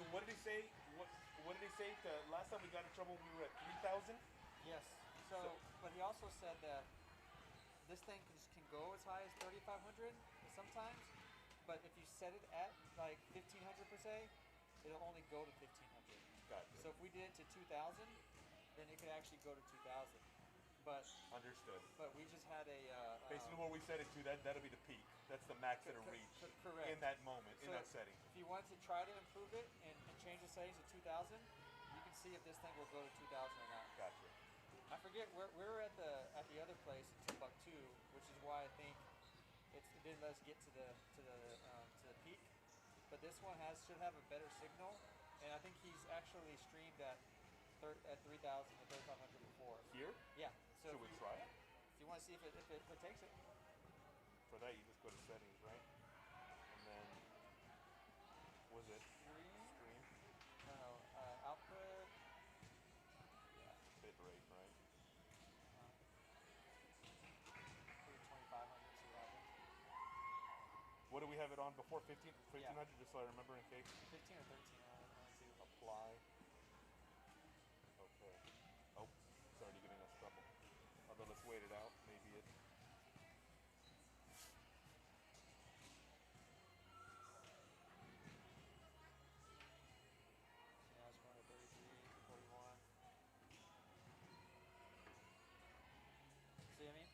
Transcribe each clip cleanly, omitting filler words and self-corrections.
So what did he say? What did he say? Last time we got in trouble, we were at 3,000. Yes. So, but he also said that this thing can go as high as 3,500 sometimes, but if you set it at like 1,500 per se, it'll only go to 1,500. Gotcha. So if we did it to 2,000, then it could actually go to 2,000. But understood. But we just had a basically where we set it to, that'll be the peak. That's the max it'll reach. Correct. In that moment, so in that setting. If you want to try to improve it and change the settings to 2,000, you can see if this thing will go to 2,000 or not. Gotcha. I forget we were at the other place in Timbuktu, which is why I think it didn't let us get to the peak. But this one should have a better signal, and I think he's actually streamed at 3,000 or 3,500 before. Here? Yeah. So should we try it? If you want to see if it takes it. For that, you just go to settings, right? And then was it stream? No, output. Yeah. Bit rate, right? 2,500. See what happens. What do we have it on before? 1,500, yeah. Just so I remember in case. 15 or 13. Let's see. Apply. Okay. Oh, it's already giving us trouble. Although let's wait it out. Maybe it. Now it's going to 33, 41. See what I mean?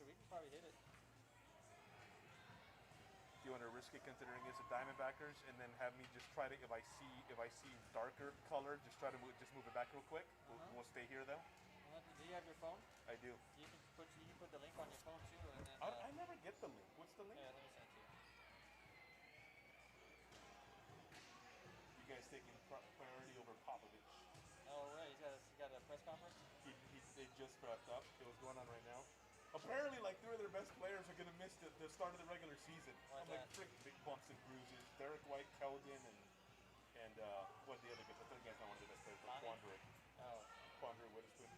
So we can probably hit it. Do you want to risk it considering it's a Diamondbackers, and then have me just try to, if I see darker color, just try to move it back real quick. We'll stay here though. Do you have your phone? I do. You can put the link on your phone too, and then. I never get the link. What's the link? Yeah, let me send it to you. You guys taking priority over Popovich? Oh right, he's got a press conference. They just wrapped up. It was going on right now. Apparently, like 3 of their best players are gonna miss the start of the regular season. I'm like, frick, big bumps and bruises. Derek White, Keldon, and what the other guys? I think that's not one of the best players. Quandre. Oh. Quandre Witherspoon.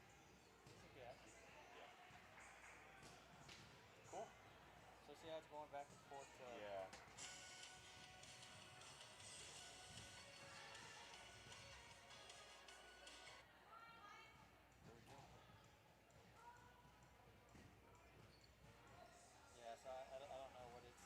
Yeah. Yeah. Cool. So see how it's going back and forth. Yeah. There we go. Yeah, so I don't know what it's.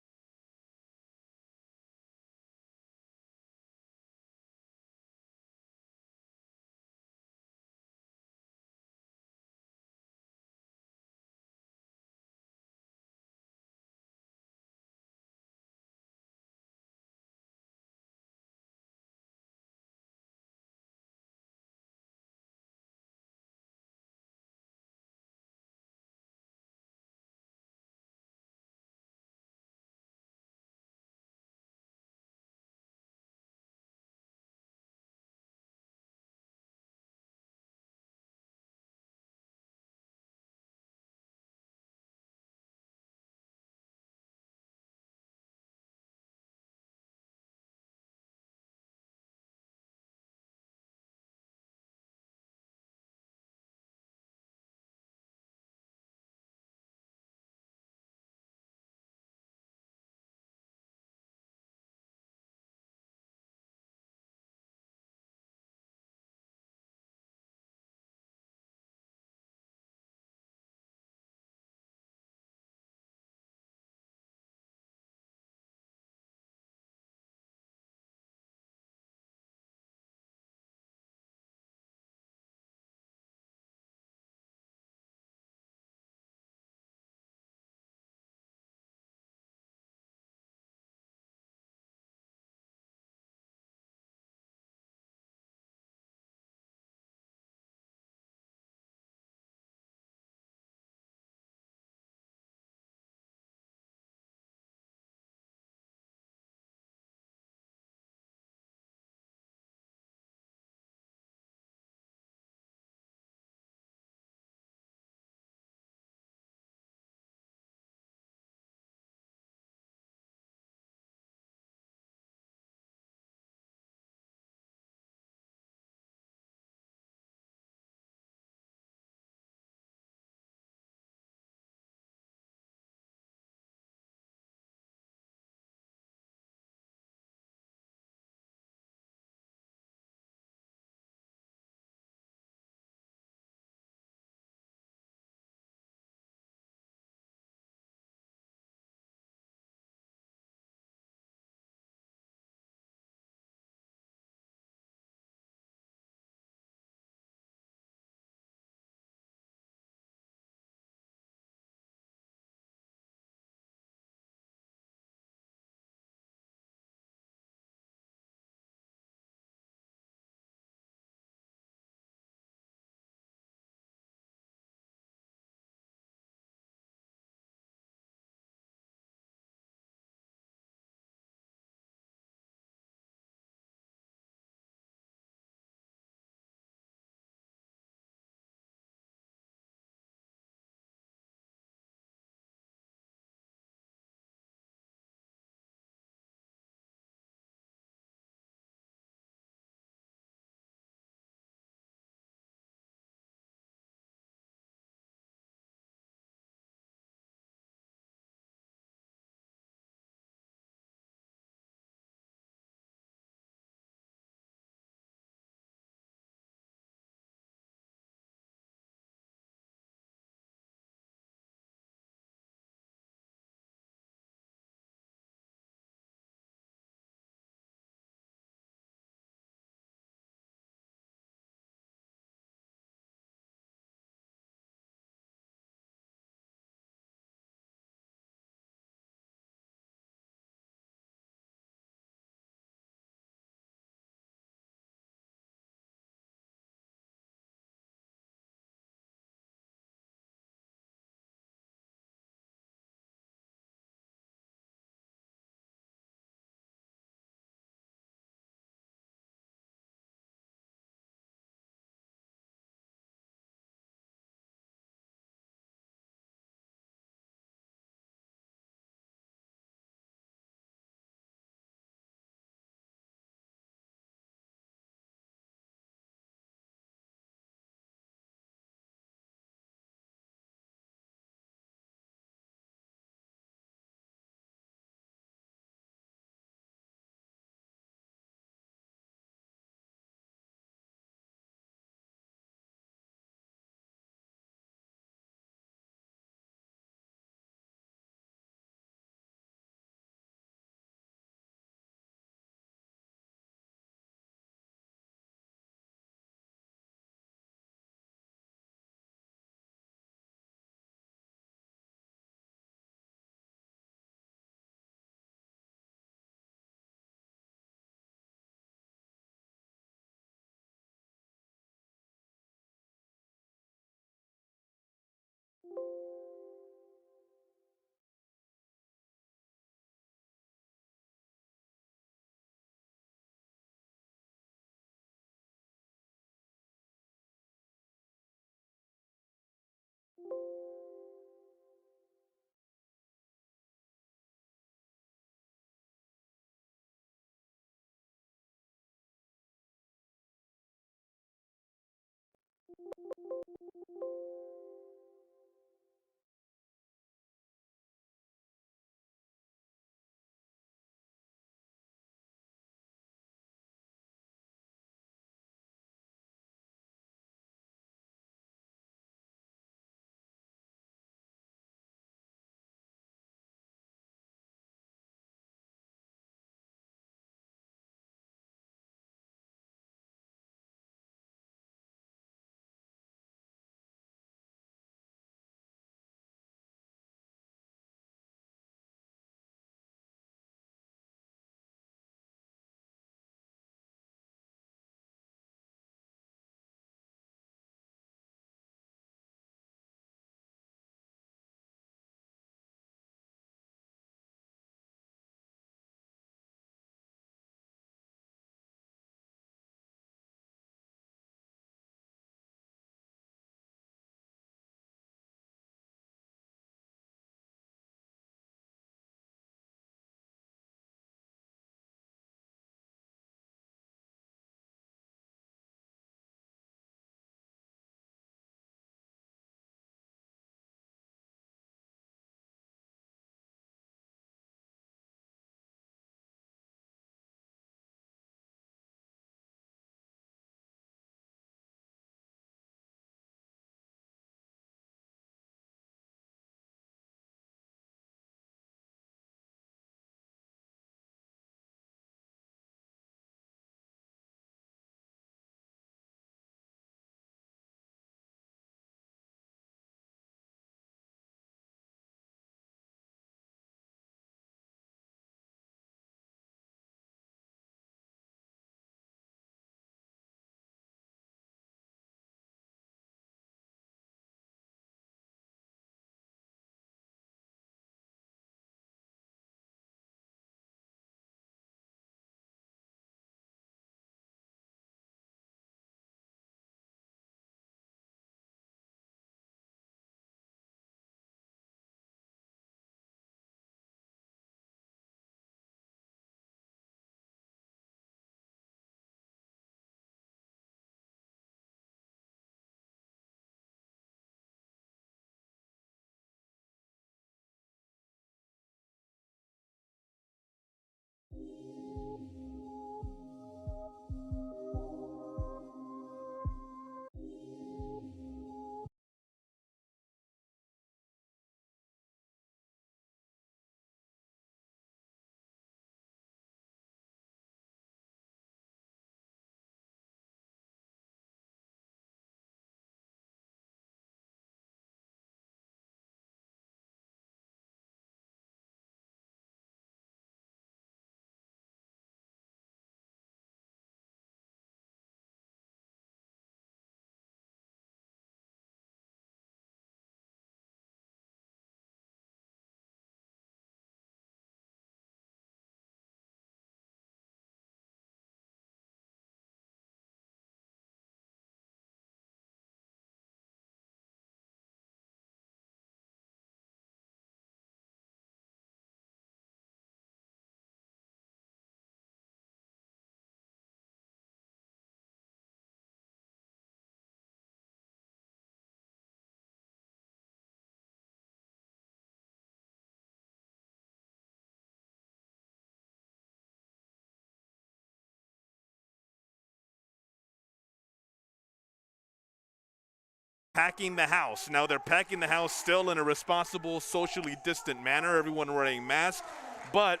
packing the house. Now they're packing the house still in a responsible, socially distant manner, everyone wearing masks. But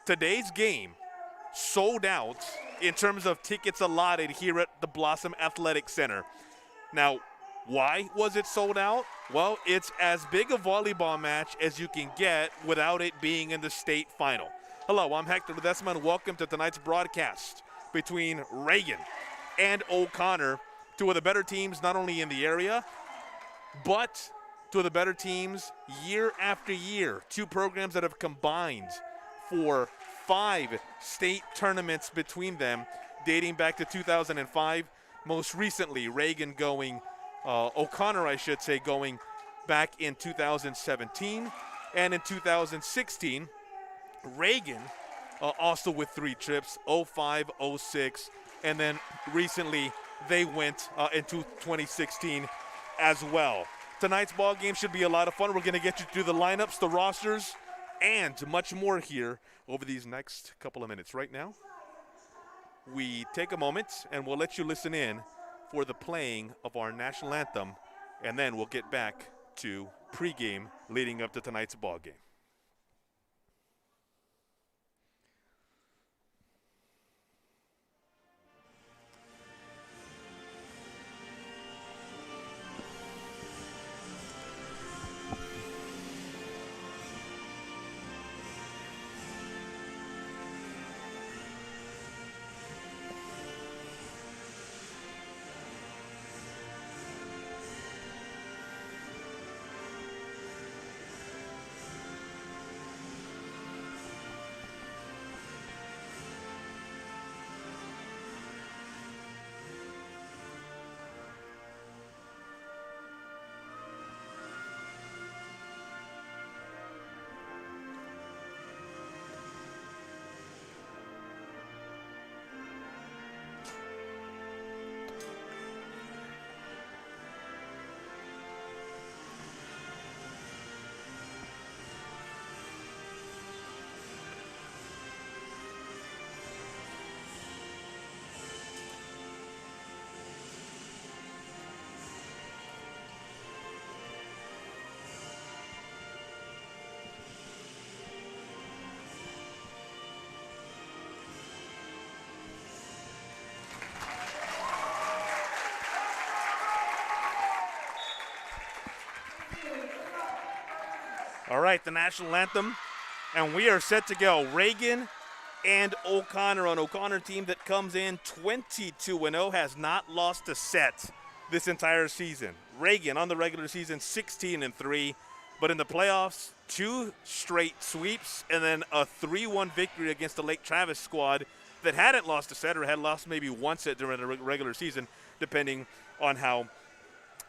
today's game sold out in terms of tickets allotted here at the Blossom Athletic Center. Now, why was it sold out? Well, it's as big a volleyball match as you can get without it being in the state final. Hello, I'm Hector Ledesma, and welcome to tonight's broadcast between Reagan and O'Connor, two of the better teams not only in the area, but two of the better teams year after year. Two programs that have combined for 5 state tournaments between them, dating back to 2005. Most recently, Reagan going, O'Connor, I should say, going back in 2017. And in 2016, Reagan also with 3 trips, 05, 06, and then recently they went into 2016 as well. Tonight's ball game should be a lot of fun. We're going to get you through the lineups, the rosters, and much more here over these next couple of minutes. Right now, we take a moment and we'll let you listen in for the playing of our national anthem, and then we'll get back to pregame leading up to tonight's ball game. All right, the national anthem, and we are set to go. Reagan and O'Connor, an O'Connor team that comes in 22-0, has not lost a set this entire season. Reagan on the regular season 16-3, but in the playoffs, 2 straight sweeps and then a 3-1 victory against the Lake Travis squad that hadn't lost a set or had lost maybe 1 set during the regular season, depending on how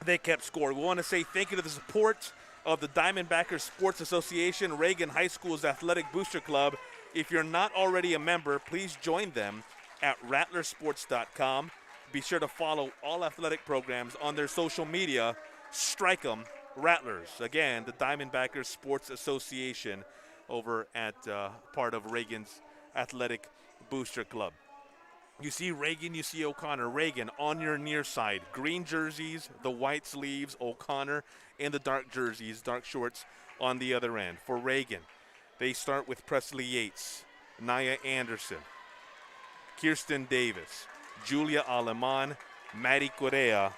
they kept score. We want to say thank you to the support of the Diamondbackers Sports Association, Reagan High School's Athletic Booster Club. If you're not already a member, please join them at rattlersports.com. Be sure to follow all athletic programs on their social media. Strike 'em Rattlers. Again, the Diamondbackers Sports Association over at part of Reagan's Athletic Booster Club. You see Reagan, you see O'Connor. Reagan on your near side. Green jerseys, the white sleeves. O'Connor in the dark jerseys, dark shorts on the other end. For Reagan, they start with Presley Yates, NYAH Anderson, KIRSTIN Davis, Julia ALEMAN, MADDY Correa,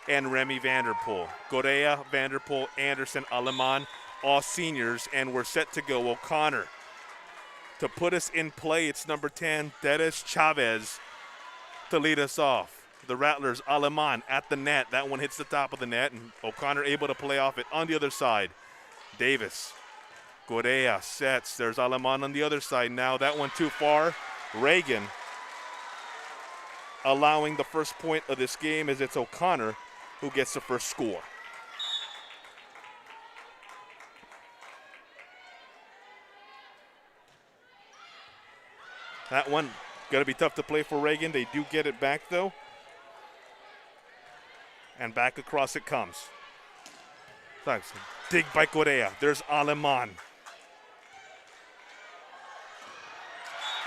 and REMI Vanderpool. Correa, Vanderpool, Anderson, ALEMAN, all seniors, and we're set to go. O'Connor. To put us in play, it's number 10, Teres Chavez, to lead us off. The Rattlers, ALEMAN at the net. That one hits the top of the net, and O'Connor able to play off it. On the other side, Davis. Correa sets. There's ALEMAN on the other side now. That one too far. Reagan allowing the first point of this game as it's O'Connor who gets the first score. That one going to be tough to play for Reagan. They do get it back, though. And back across it comes. Thanks. Dig by Correa. There's ALEMAN.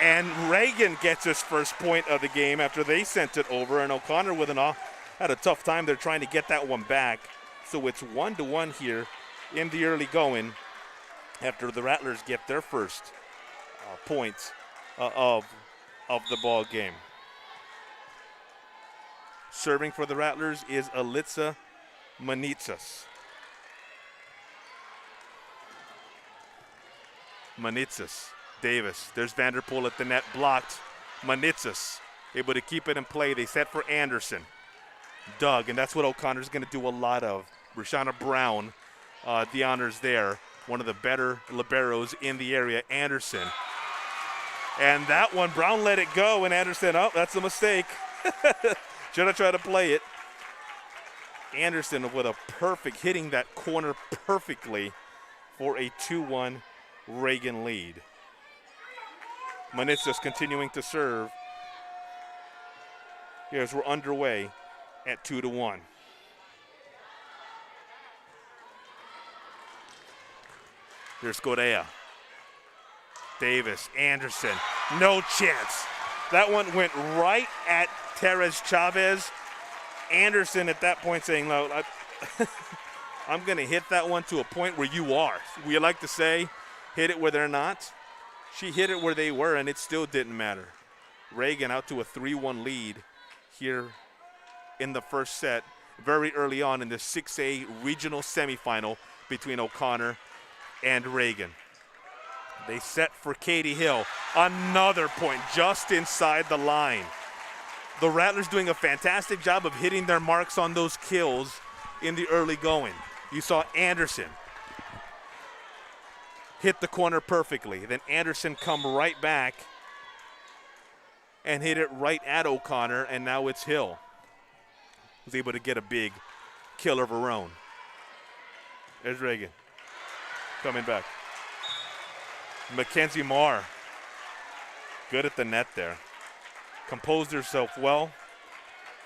And Reagan gets his first point of the game after they sent it over. And O'Connor with had a tough time there trying to get that one back. So it's 1-1 here in the early going after the Rattlers get their first points of the ball game. Serving for the Rattlers is Alitza Manitsas. Manitsas, Davis. There's Vanderpool at the net, blocked. Manitsas able to keep it in play. They set for Anderson. Doug, and that's what O'Connor's going to do a lot of. Brashana Brown, the honors there. One of the better liberos in the area, Anderson. And that one, Brown let it go, and Anderson, oh, that's a mistake. Should have tried to play it. Anderson with a perfect, hitting that corner perfectly for a 2-1 Reagan lead. Manitsas continuing to serve. Here's we're underway at 2-1. Here's Correa. Davis, Anderson, no chance. That one went right at Teres Chavez. Anderson at that point saying, no, I'm going to hit that one to a point where you are. We like to say, hit it where they're not. She hit it where they were, and it still didn't matter. Reagan out to a 3-1 lead here in the first set, very early on in the 6A regional semifinal between O'Connor and Reagan. They set for Katie Hill. Another point just inside the line. The Rattlers doing a fantastic job of hitting their marks on those kills in the early going. You saw Anderson hit the corner perfectly. Then Anderson come right back and hit it right at O'Connor, and now it's Hill who's able to get a big kill of her own. There's Reagan coming back. Mackenzie Marr, good at the net there. Composed herself well.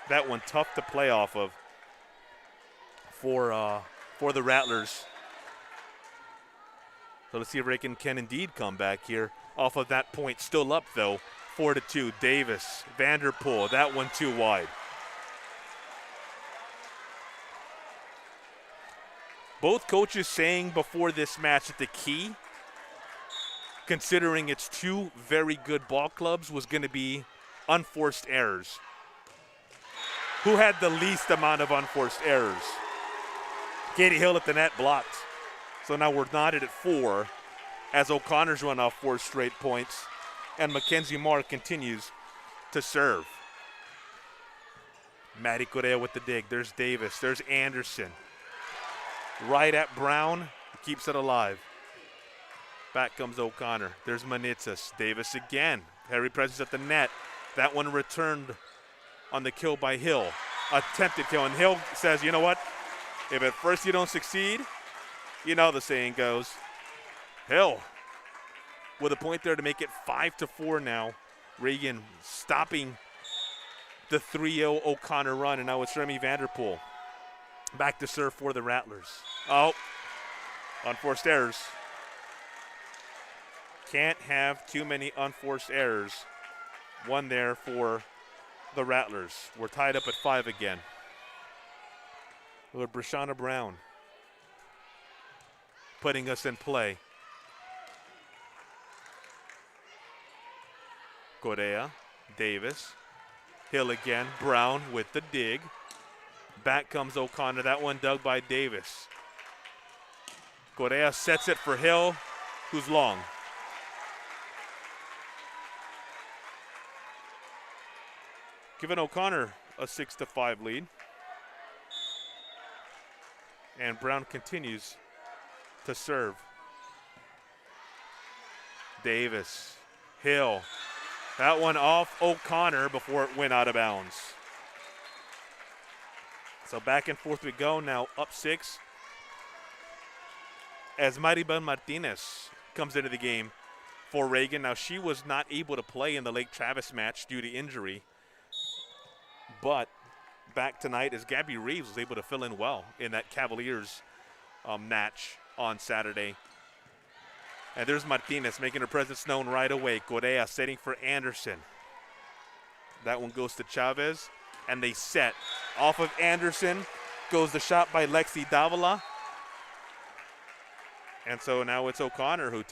That one tough to play off of for the Rattlers. So let's see if Reagan can indeed come back here off of that point. Still up though, 4-2. Davis, Vanderpool, that one too wide. Both coaches saying before this match that the key, considering it's two very good ball clubs, was going to be unforced errors. Who had the least amount of unforced errors? Katie Hill at the net, blocked. So now we're knotted at 4 as O'Connor's run off 4 straight points, and Mackenzie Marr continues to serve. Maddie Correa with the dig. There's Davis. There's Anderson. Right at Brown. Keeps it alive. Back comes O'Connor. There's Manitsas. Davis again. Heavy presence at the net. That one returned on the kill by Hill. Attempted kill. And Hill says, you know what? If at first you don't succeed, you know the saying goes. Hill with a point there to make it 5-4 now. Reagan stopping the 3-0 O'Connor run. And now it's Remy Vanderpool back to serve for the Rattlers. Oh, unforced errors. Can't have too many unforced errors. One there for the Rattlers. We're tied up at 5 again. With Brashana Brown putting us in play. Correa, Davis, Hill again, Brown with the dig. Back comes O'Connor. That one dug by Davis. Correa sets it for Hill, who's long. Giving O'Connor a 6-5 lead. And Brown continues to serve. Davis, Hill. That one off O'Connor before it went out of bounds. So back and forth we go now, up 6. As Maribel Martinez comes into the game for Reagan. Now she was not able to play in the Lake Travis match due to injury. But back tonight as Gabby Reeves was able to fill in well in that Cavaliers match on Saturday. And there's Martinez making her presence known right away. Correa setting for Anderson. That one goes to Chavez. And they set off of Anderson. goes the shot by Lexi Davila. And so now it's O'Connor who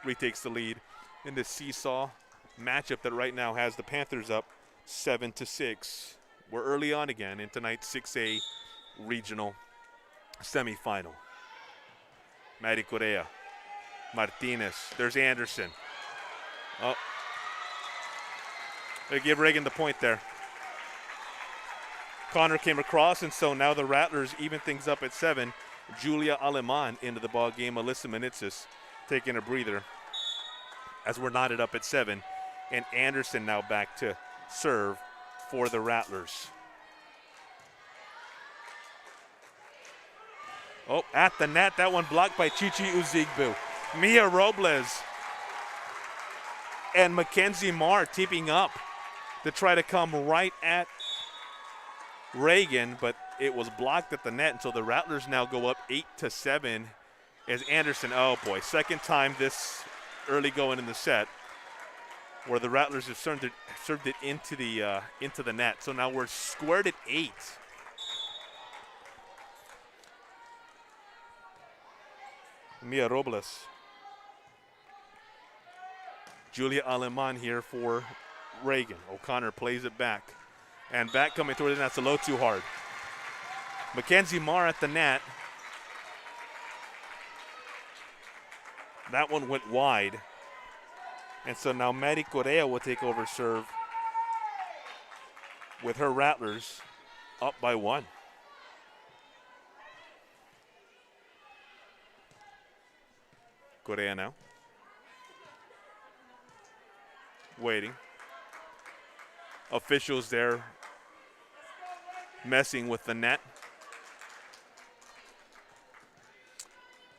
retakes the lead in this seesaw matchup that right now has the Panthers up 7-6. We're early on again in tonight's 6A regional semifinal. Maddie Correa, Martinez, there's Anderson. Oh, they give Reagan the point there. Connor came across, and so now the Rattlers even things up at 7. Julia Aleman into the ball game. Alyssa Menitsis taking a breather as we're knotted up at 7. And Anderson now back to serve for the Rattlers. Oh, at the net. That one blocked by Chichi Uzigbu. Mia Robles and Mackenzie Marr teaming up to try to come right at Reagan, but it was blocked at the net, and so the Rattlers now go up 8-7 as Anderson, oh boy, second time this early going in the set where the Rattlers have served it into the net. So now we're squared at 8. Mia Robles. Julia Aleman here for Reagan. O'Connor plays it back. And back coming toward the net. That's a low too hard. Mackenzie Marr at the net. That one went wide. And so now Maddie Correa will take over serve with her Rattlers up by 1. Correa now. Waiting. Officials there messing with the net.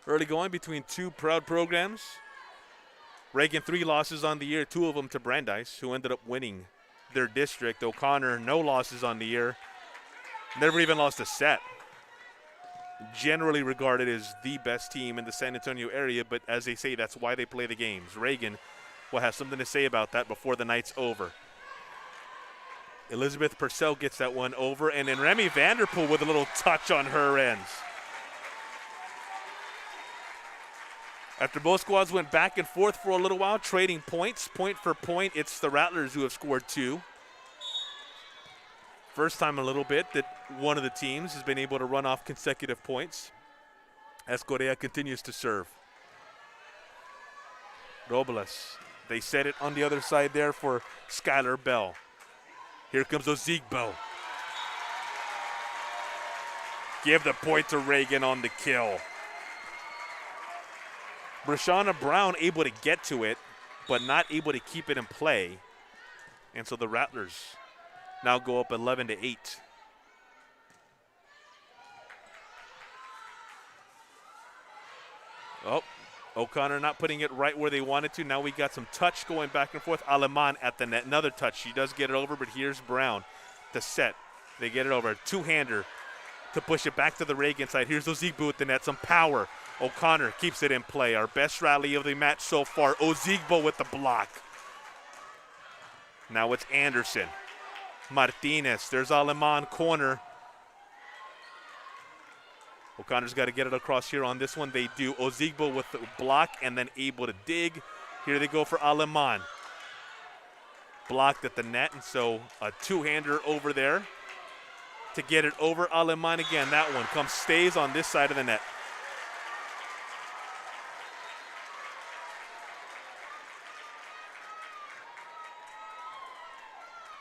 Early going between two proud programs. Reagan 3 losses on the year, 2 of them to Brandeis, who ended up winning their district. O'Connor, no losses on the year. Never even lost a set. Generally regarded as the best team in the San Antonio area, but as they say, that's why they play the games. Reagan will have something to say about that before the night's over. Elizabeth Purcell gets that one over, and then Remy Vanderpool with a little touch on her ends. After both squads went back and forth for a little while, trading points, point for point, it's the Rattlers who have scored 2. First time in a little bit that one of the teams has been able to run off consecutive points as Correa continues to serve. Robles, they set it on the other side there for Skylar Bell. Here comes Ozigbo. Give the point to Reagan on the kill. Brashana Brown able to get to it, but not able to keep it in play. And so the Rattlers now go up 11-8. Oh, O'Connor not putting it right where they wanted to. Now we got some touch going back and forth. Aleman at the net. Another touch. She does get it over, but here's Brown to set. They get it over. Two-hander to push it back to the Reagan side. Here's Ozigbo at the net. Some power. O'Connor keeps it in play. Our best rally of the match so far. Ozigbo with the block. Now it's Anderson. Martinez. There's Aleman corner. O'Connor's got to get it across here on this one. They do. Ozigbo with the block and then able to dig. Here they go for Aleman. Blocked at the net, and so a two-hander over there to get it over. Aleman again. That one stays on this side of the net.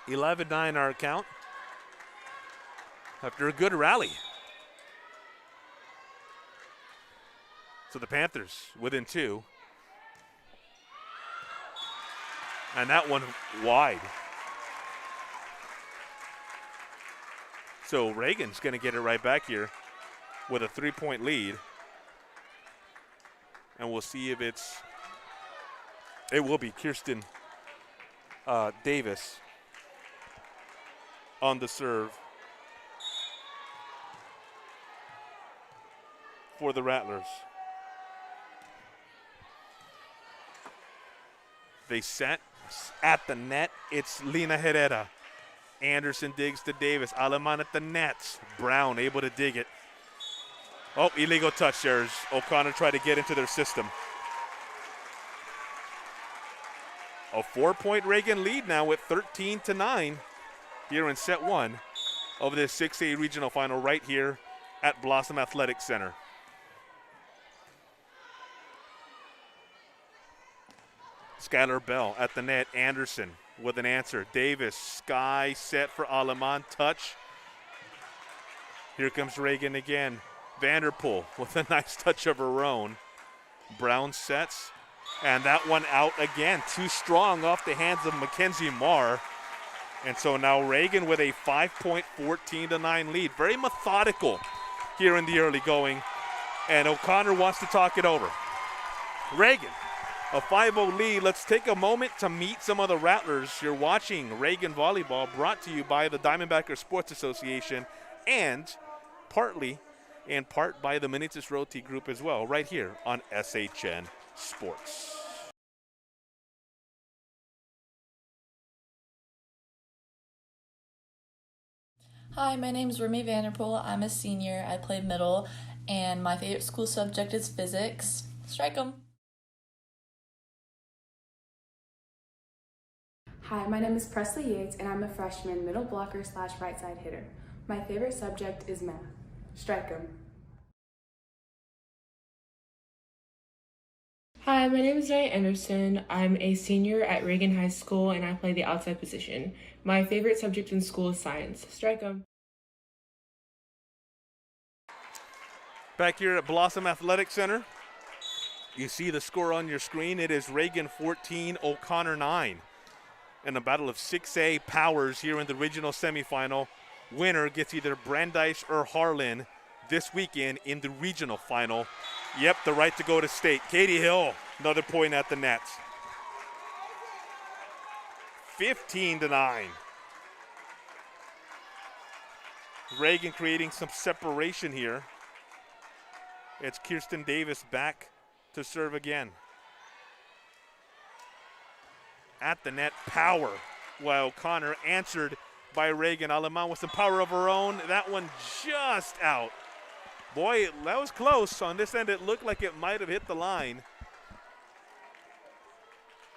(11-9) our count after a good rally. So the Panthers within 2. And that one wide. So Reagan's going to get it right back here with a 3-point lead. And we'll see if it will be Kirsten Davis on the serve for the Rattlers. They set at the net. It's Lina Herrera. Anderson digs to Davis. Aleman at the net. Brown able to dig it. Oh, illegal touch there as O'Connor tried to get into their system. A 4-point Reagan lead now with 13-9 here in set 1 of this 6A regional final right here at Blossom Athletic Center. Skylar Bell at the net. Anderson with an answer. Davis, sky set for Aleman. Touch. Here comes Reagan again. Vanderpool with a nice touch of her own. Brown sets. And that one out again. Too strong off the hands of Mackenzie Marr. And so now Reagan with a 5-point 14-9 lead. Very methodical here in the early going. And O'Connor wants to talk it over. Reagan, a 5-0 lead. Let's take a moment to meet some of the Rattlers. You're watching Reagan Volleyball, brought to you by the Diamondbacker Sports Association and partly in part by the Menitzis Roti Group as well, right here on SHN Sports. Hi, my name is Remy Vanderpool. I'm a senior. I play middle, and my favorite school subject is physics. Strike 'em! Hi, my name is Presley Yates, and I'm a freshman middle blocker / right side hitter. My favorite subject is math. Strike 'em! Hi, my name is Diane Anderson. I'm a senior at Reagan High School and I play the outside position. My favorite subject in school is science. Strike 'em! Back here at Blossom Athletic Center, you see the score on your screen. It is Reagan 14, O'Connor 9. In a battle of 6A powers here in the regional semifinal. Winner gets either Brandeis or Harlan this weekend in the regional final. Yep, the right to go to state. Katie Hill, another point at the net. 15-9. Reagan creating some separation here. It's Kirsten Davis back to serve again. At the net, power, while O'Connor answered by Reagan. Aleman with some power of her own. That one just out. Boy, that was close. On this end, it looked like it might have hit the line.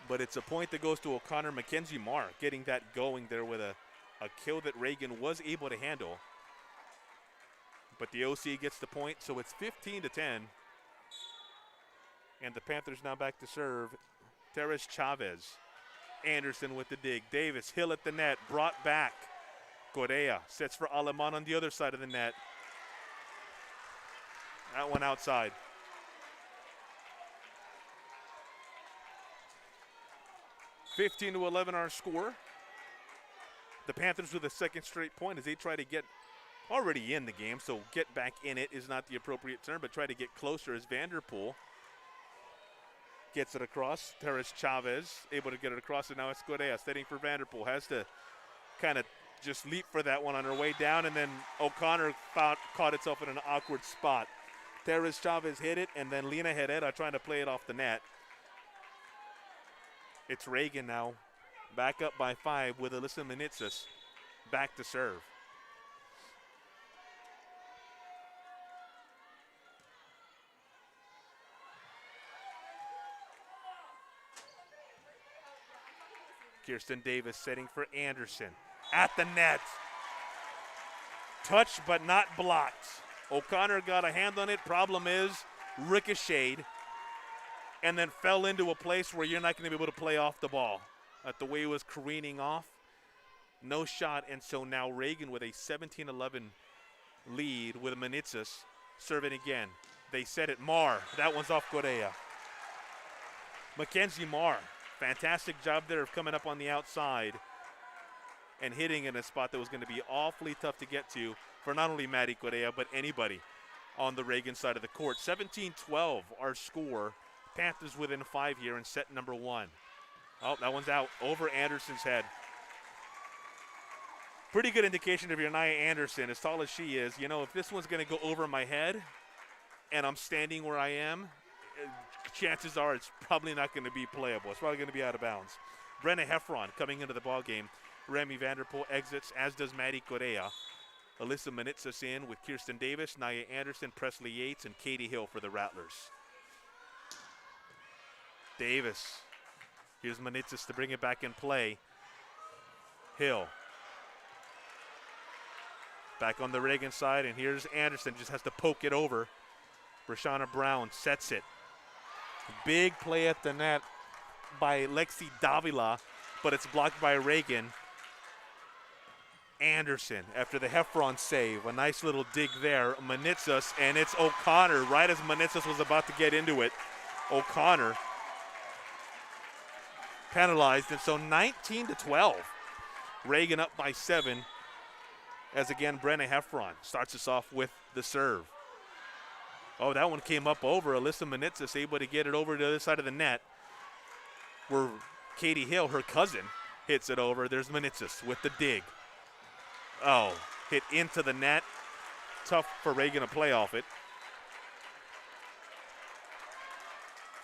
But it's a point that goes to O'Connor. Mackenzie Marr getting that going there with a kill that Reagan was able to handle. But the OC gets the point, so it's 15-10. And the Panthers now back to serve. Teres Chavez. Anderson with the dig. Davis, Hill at the net, brought back. Correa sets for Aleman on the other side of the net. That one outside. (15-11) our score. The Panthers with a second straight point as they try to get already in the game, so get back in it is not the appropriate term, but try to get closer as Vanderpool gets it across. Teres Chavez able to get it across, and now it's Correa setting for Vanderpool. Has to kind of just leap for that one on her way down, and then O'Connor caught itself in an awkward spot. Teres Chavez hit it, and then Lena Herrera trying to play it off the net. It's Reagan now, back up by 5 with Alyssa Menitzis back to serve. Kirsten Davis setting for Anderson. At the net. Touched but not blocked. O'Connor got a hand on it. Problem is, ricocheted and then fell into a place where you're not going to be able to play off the ball. The way it was careening off, no shot. And so now Reagan with a 17-11 lead with Menitzis serving again. They set it. Marr, that one's off Correa. Mackenzie Marr, fantastic job there of coming up on the outside and hitting in a spot that was going to be awfully tough to get to for not only Maddie Correa, but anybody on the Reagan side of the court. 17-12 our score. Panthers within 5 here in set number 1. Oh, that one's out over Anderson's head. Pretty good indication of your NYAH Anderson, as tall as she is. You know, if this one's going to go over my head and I'm standing where I am, chances are it's probably not going to be playable. It's probably going to be out of bounds. Brenna Heffron coming into the ball game. Remy Vanderpool exits, as does Maddie Correa. Alyssa Manitsas in with Kirsten Davis, NYAH Anderson, Presley Yates, and Katie Hill for the Rattlers. Davis. Here's Manitsas to bring it back in play. Hill. Back on the Reagan side, and here's Anderson. Just has to poke it over. Brashana Brown sets it. Big play at the net by Lexi Davila, but it's blocked by Reagan. Anderson, after the Heffron save, a nice little dig there. Manitsas, and it's O'Connor right as Manitsas was about to get into it. O'Connor penalized, and so 19-12. Reagan up by 7, as again Brenna Heffron starts us off with the serve. Oh, that one came up over. Alyssa Manitsas able to get it over to the other side of the net, where Katie Hill, her cousin, hits it over. There's Manitsas with the dig. Oh, hit into the net. Tough for Reagan to play off it.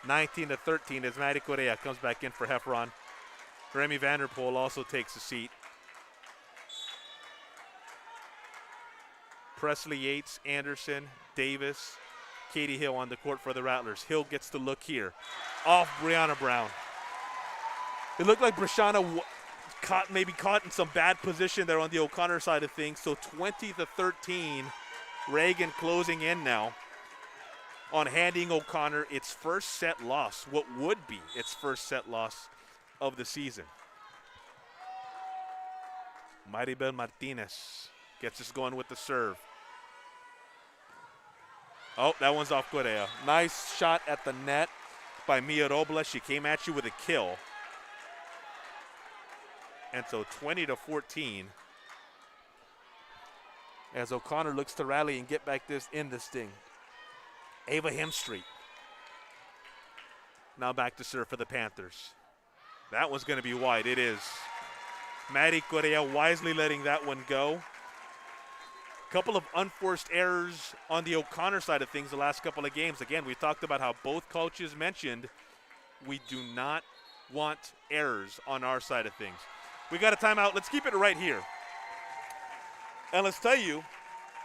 19-13 as Maddie Correa comes back in for Heffron. Remy Vanderpool also takes a seat. Presley Yates, Anderson, Davis, Katie Hill on the court for the Rattlers. Hill gets the look here. Off Brianna Brown. It looked like Brashana maybe caught in some bad position there on the O'Connor side of things. So 20-13, Reagan closing in now on handing O'Connor its first set loss, what would be its first set loss of the season. Maribel Martinez gets us going with the serve. Oh, that one's off Correa. Nice shot at the net by Mia Robles. She came at you with a kill. And so 20-14 as O'Connor looks to rally and get back in this thing. Ava Hemstreet now back to serve for the Panthers. That one's going to be wide. It is. Maddie Correa wisely letting that one go. Couple of unforced errors on the O'Connor side of things the last couple of games. Again, we talked about how both coaches mentioned we do not want errors on our side of things. We got a timeout. Let's keep it right here. And let's tell you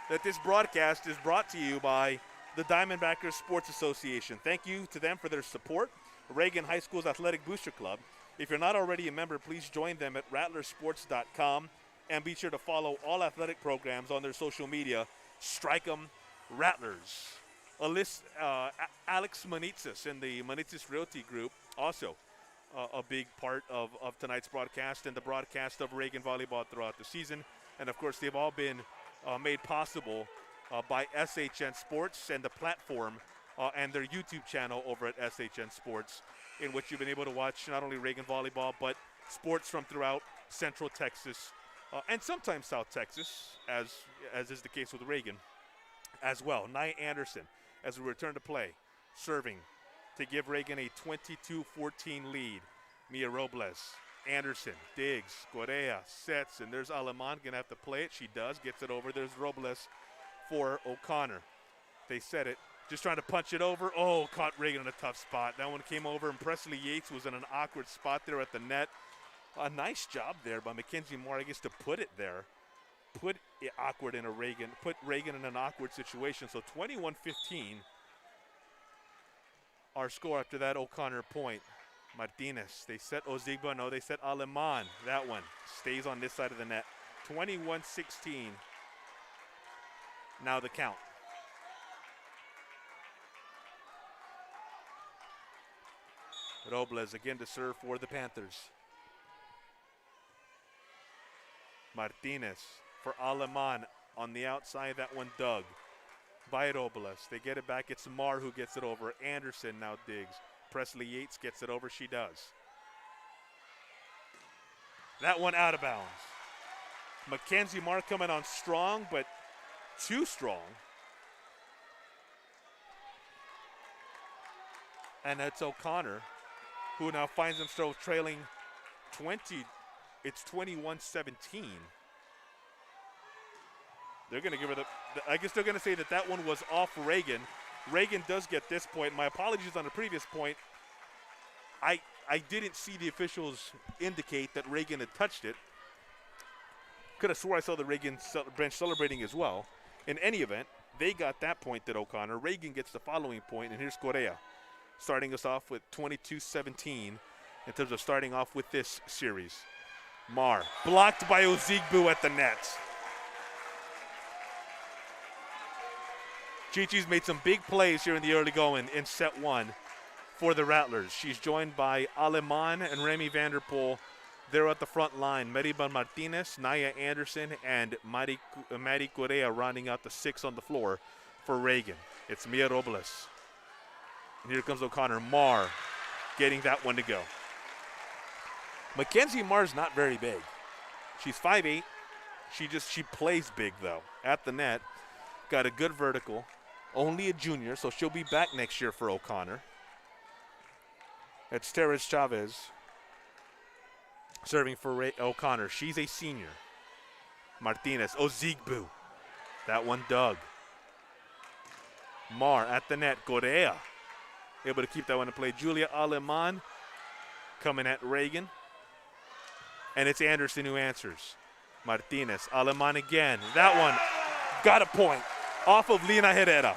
that this broadcast is brought to you by the Diamondbackers Sports Association. Thank you to them for their support. Reagan High School's Athletic Booster Club. If you're not already a member, please join them at rattlersports.com. And be sure to follow all athletic programs on their social media. Strike 'em Rattlers. Alex Manitsas in the Manitsas Realty Group, also a big part of tonight's broadcast and the broadcast of Reagan Volleyball throughout the season. And, of course, they've all been made possible by SHN Sports and the platform and their YouTube channel over at SHN Sports, in which you've been able to watch not only Reagan Volleyball, but sports from throughout Central Texas, and sometimes South Texas, as is the case with Reagan as well. NYAH Anderson, as we return to play, serving to give Reagan a 22-14 lead. Mia Robles, Anderson, digs, Correa, sets, and there's Aleman, going to have to play it. She does, gets it over. There's Robles for O'Connor. They set it, just trying to punch it over. Oh, caught Reagan in a tough spot. That one came over, and Presley Yates was in an awkward spot there at the net. A nice job there by Mackenzie Moore, I guess, to put it there. Put it awkward in put Reagan in an awkward situation. So 21-15, our score after that O'Connor point. Martinez, they set Ozigbo, no, they set Aleman. That one stays on this side of the net. 21-16, now the count. Robles again to serve for the Panthers. Martinez for Aleman on the outside. That one dug by Robles. They get it back. It's Marr who gets it over. Anderson now digs. Presley Yates gets it over. She does. That one out of bounds. Mackenzie Marr coming on strong, but too strong. And that's O'Connor, who now finds himself trailing 20. It's 21-17. They're going to give her I guess they're going to say that one was off Reagan. Reagan does get this point. My apologies on the previous point. I didn't see the officials indicate that Reagan had touched it. Could have swore I saw the Reagan bench celebrating as well. In any event, they got that point at O'Connor. Reagan gets the following point, and here's Correa starting us off with 22-17 in terms of starting off with this series. Mar, blocked by Ozigbo at the net. Chi-Chi's made some big plays here in the early going in set one for the Rattlers. She's joined by ALEMAN and REMI Vanderpool. They're at the front line. Maribel Martinez, NYAH Anderson, and Maddie Correa rounding out the 6 on the floor for Reagan. It's Mia Robles. And here comes O'Connor. Mar getting that one to go. Mackenzie Marr's not very big. She's 5'8". She plays big, though. At the net, got a good vertical. Only a junior, so she'll be back next year for O'Connor. It's Teres Chavez serving for O'Connor. She's a senior. Martinez, Ozigbo. That one dug. Mar at the net. Correa able to keep that one in play. Julia Aleman coming at Reagan. And it's Anderson who answers. Martinez, Aleman again. That one got a point off of Lina Herrera.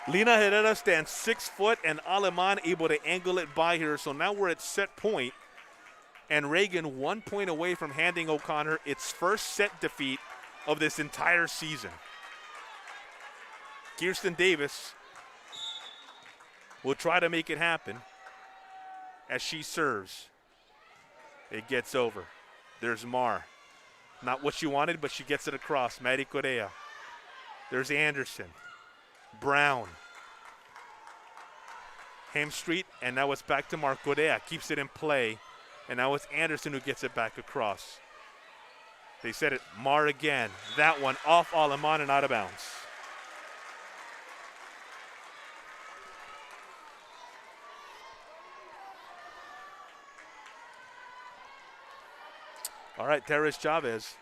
Lina Herrera stands 6 foot, and Aleman able to angle it by her. So now we're at set point, and Reagan 1 point away from handing O'Connor its first set defeat of this entire season. Kirsten Davis will try to make it happen as she serves. It gets over. There's Mar. Not what she wanted, but she gets it across. Maddie Correa. There's Anderson. Brown. Ham Street, and now it's back to Mar. Correa keeps it in play, and now it's Anderson who gets it back across. They said it. Mar again. That one off Aleman and out of bounds. All right, Teres Chavez.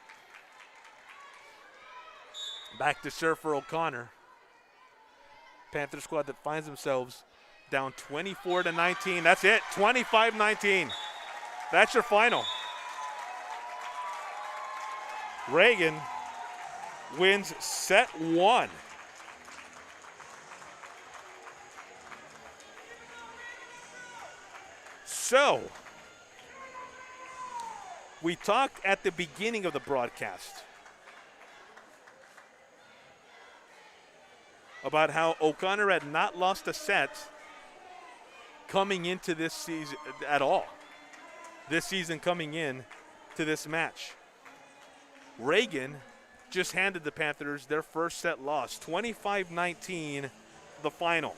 Back to serve for O'Connor. Panther squad that finds themselves down 24-19. That's it, 25-19. That's your final. Reagan wins set one. So, we talked at the beginning of the broadcast about how O'Connor had not lost a set coming into this season at all. This season coming in to this match. Reagan just handed the Panthers their first set loss, 25-19, the final.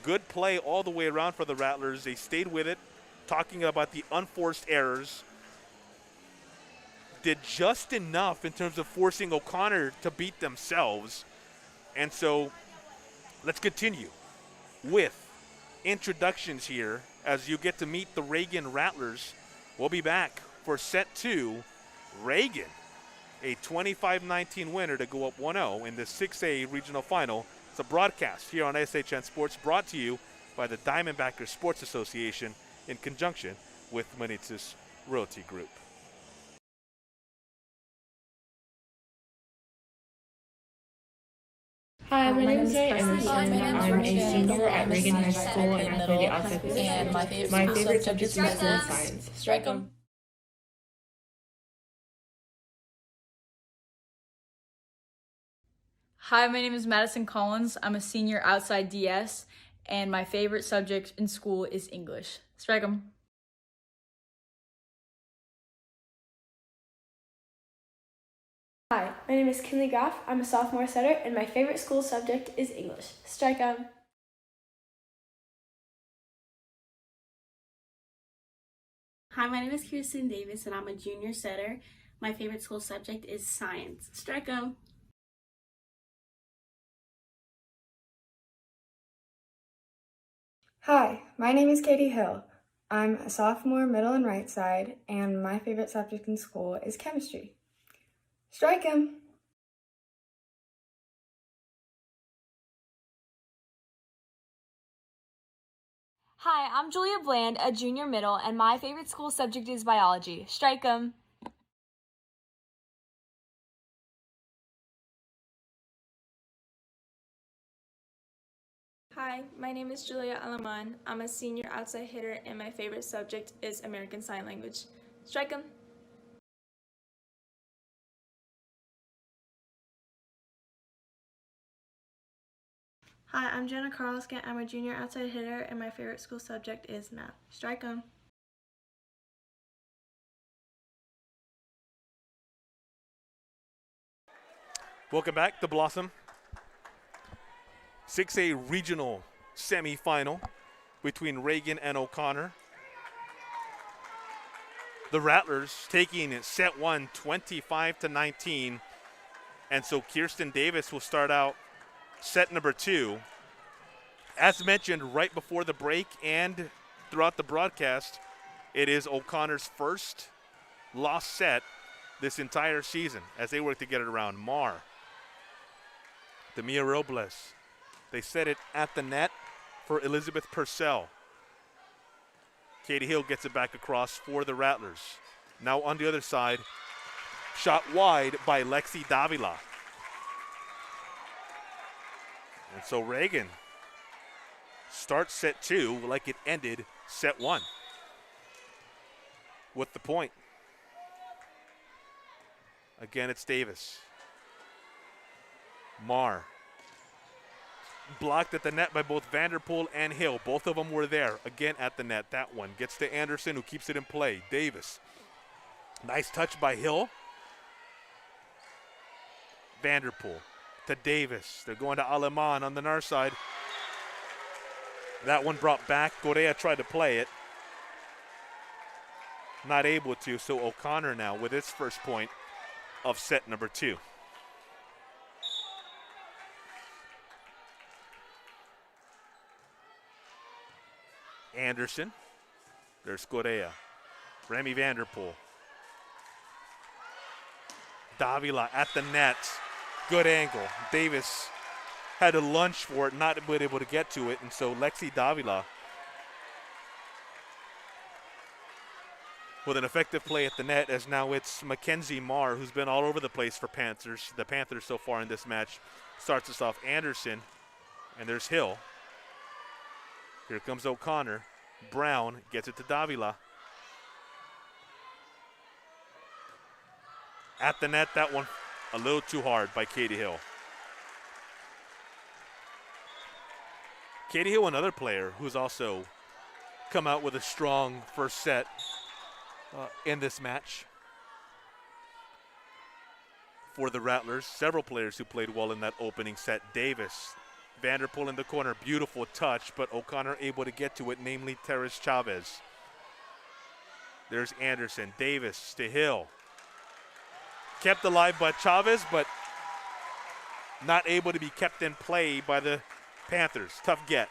Good play all the way around for the Rattlers. They stayed with it, talking about the unforced errors. Did just enough in terms of forcing O'Connor to beat themselves. And so let's continue with introductions here as you get to meet the Reagan Rattlers. We'll be back for set two. Reagan, a 25-19 winner to go up 1-0 in the 6A regional final. It's a broadcast here on SHN Sports brought to you by the Diamondbackers Sports Association in conjunction with Manitzis Realty Group. Hi, my name is Anderson. I'm a senior at Reagan High School, and I play the outside position. And my favorite subject is science. Strike 'em. Hi, my name is Madison Collins. I'm a senior outside DS, and my favorite subject in school is English. Strike 'em. Hi, my name is KINLEY GRAF. I'm a sophomore setter, and my favorite school subject is English. Strike 'em. Hi, my name is KIARSTIN Davis, and I'm a junior setter. My favorite school subject is science. Strike 'em. Hi, my name is Katie Hill. I'm a sophomore middle and right side, and my favorite subject in school is chemistry. Strike 'em! Hi, I'm Julia Bland, a junior middle, and my favorite school subject is biology. Strike 'em! Hi, my name is Julia ALEMAN. I'm a senior outside hitter and my favorite subject is American Sign Language. Strike 'em! Hi, I'm Jenna KARLESKINT. I'm a junior outside hitter and my favorite school subject is math. Strike 'em! Welcome back to Blossom. 6A regional semifinal between Reagan and O'Connor. The Rattlers taking set one 25-19. And so Kierstin Davis will start out set number 2. As mentioned right before the break and throughout the broadcast, it is O'Connor's first lost set this entire season as they work to get it around. Marr. Demia Robles. They set it at the net for Elizabeth Purcell. Katie Hill gets it back across for the Rattlers. Now on the other side, shot wide by Lexi Davila. And so Reagan starts set 2 like it ended set 1 with the point. Again, it's Davis. Marr. Blocked at the net by both Vanderpool and Hill. Both of them were there, again at the net. That one gets to Anderson, who keeps it in play. Davis. Nice touch by Hill. Vanderpool to Davis. They're going to ALEMAN on the NYAH side. That one brought back. Correa tried to play it. Not able to, so O'Connor now with its first point of set number 2. Anderson. There's Correa. Remy Vanderpool. Davila at the net. Good angle. Davis had to lunge for it, not been able to get to it, and so Lexi Davila with an effective play at the net, as now it's Mackenzie Marr, who's been all over the place for the Panthers so far in this match. Starts us off. Anderson, and there's Hill. Here comes O'Connor. Brown gets it to Davila. At the net, that one a little too hard by Katie Hill. Katie Hill, another player who's also come out with a strong first set in this match for the Rattlers. Several players who played well in that opening set. Davis. Vanderpool in the corner, beautiful touch, but O'Connor able to get to it, namely Teres Chavez. There's Anderson. Davis to Hill. Kept alive by Chavez, but not able to be kept in play by the Panthers. Tough get.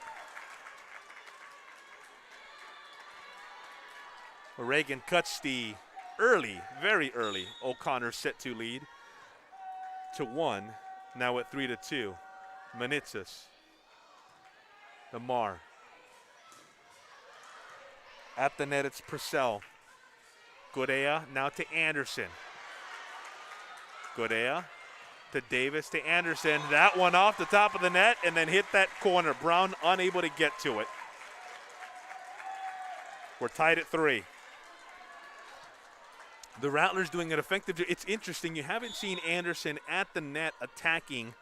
Reagan cuts the very early O'Connor set 2 lead to 1. Now at 3-2. Manitsas. The Marr. At the net, it's Purcell. Correa now to Anderson. Correa to Davis to Anderson. That one off the top of the net and then hit that corner. Brown unable to get to it. We're tied at 3. The Rattlers doing an effective job. It's interesting. You haven't seen Anderson at the net attacking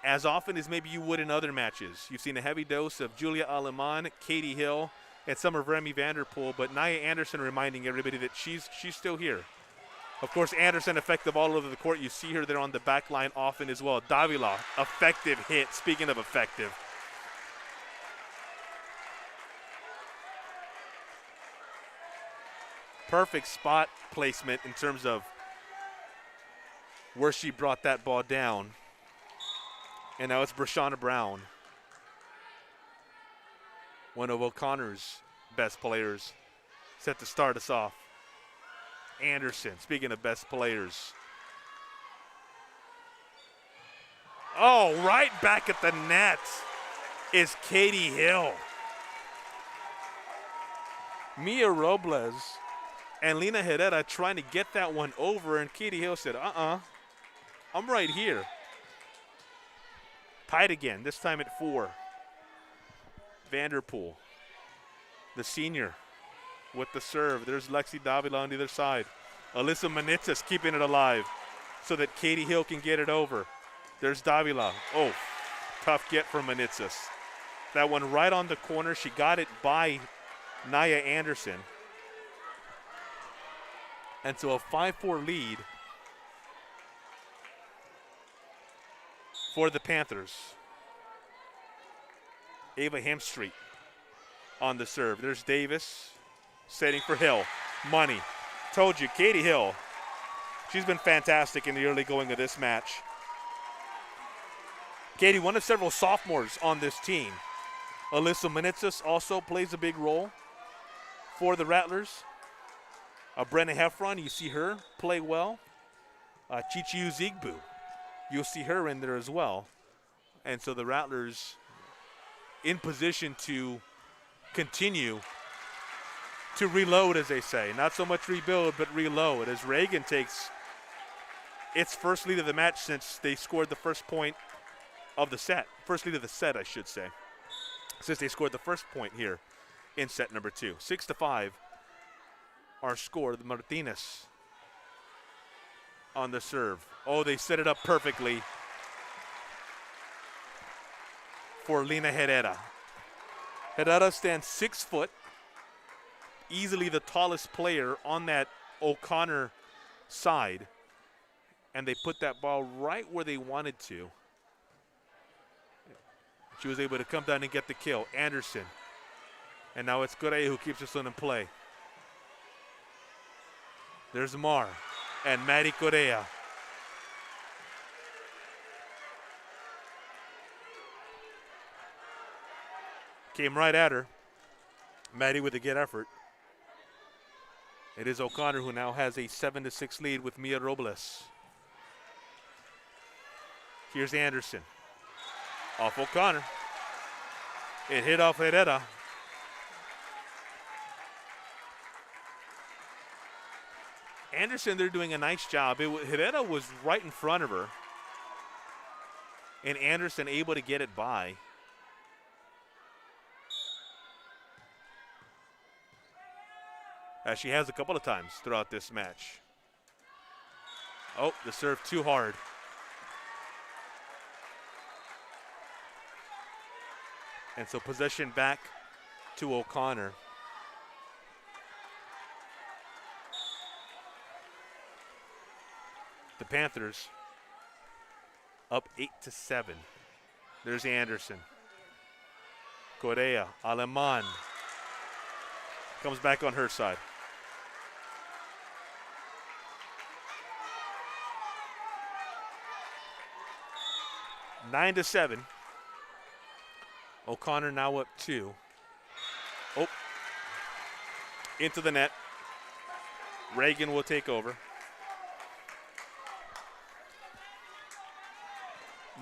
as often as maybe you would in other matches. You've seen a heavy dose of Julia ALEMAN, Katie Hill, and some of Remy Vanderpool, but NYAH Anderson reminding everybody that she's still here. Of course, Anderson effective all over the court. You see her there on the back line often as well. Davila, effective hit. Speaking of effective. Perfect spot placement in terms of where she brought that ball down. And now it's Brashana Brown, one of O'Connor's best players, set to start us off. Anderson, speaking of best players. Oh, right back at the net is Katie Hill. Mia Robles and Lena Herrera trying to get that one over, and Katie Hill said, I'm right here. Tied again, this time at 4. Vanderpool, the senior, with the serve. There's Lexi Davila on the other side. Alyssa Manitzis keeping it alive so that Katie Hill can get it over. There's Davila. Oh, tough get from Manitzis. That one right on the corner. She got it by NYAH Anderson. And so a 5-4 lead for the Panthers. Ava Hemstreet on the serve. There's Davis setting for Hill. Money. Told you, Katie Hill. She's been fantastic in the early going of this match. Katie, one of several sophomores on this team. Alyssa Manitzis also plays a big role for the Rattlers. Brenna Heffron, you see her play well. Chichi Uzigbu, you'll see her in there as well. And so the Rattlers in position to continue to reload, as they say. Not so much rebuild, but reload, as Reagan takes its first lead of the match since they scored the first point of the set. First lead of the set, I should say, since they scored the first point here in set number 2. 6-5, our score. Martinez on the serve. Oh, they set it up perfectly for Lina Herrera. Herrera stands 6 foot, easily the tallest player on that O'Connor side, and they put that ball right where they wanted to. She was able to come down and get the kill. Anderson. And now it's Correa who keeps this one in play. There's Mar and Maddie Correa. Came right at her. Maddie with a good effort. It is O'Connor who now has a 7-6 lead with Mia Robles. Here's Anderson. Off O'Connor. It hit off Herrera. Anderson, they're doing a nice job. Herrera was right in front of her. And Anderson able to get it by. As she has a couple of times throughout this match. Oh, the serve too hard. And so possession back to O'Connor. The Panthers up 8-7. There's Anderson. Correa, Aleman. Comes back on her side. Nine to 7. O'Connor now up 2. Oh. Into the net. Reagan will take over.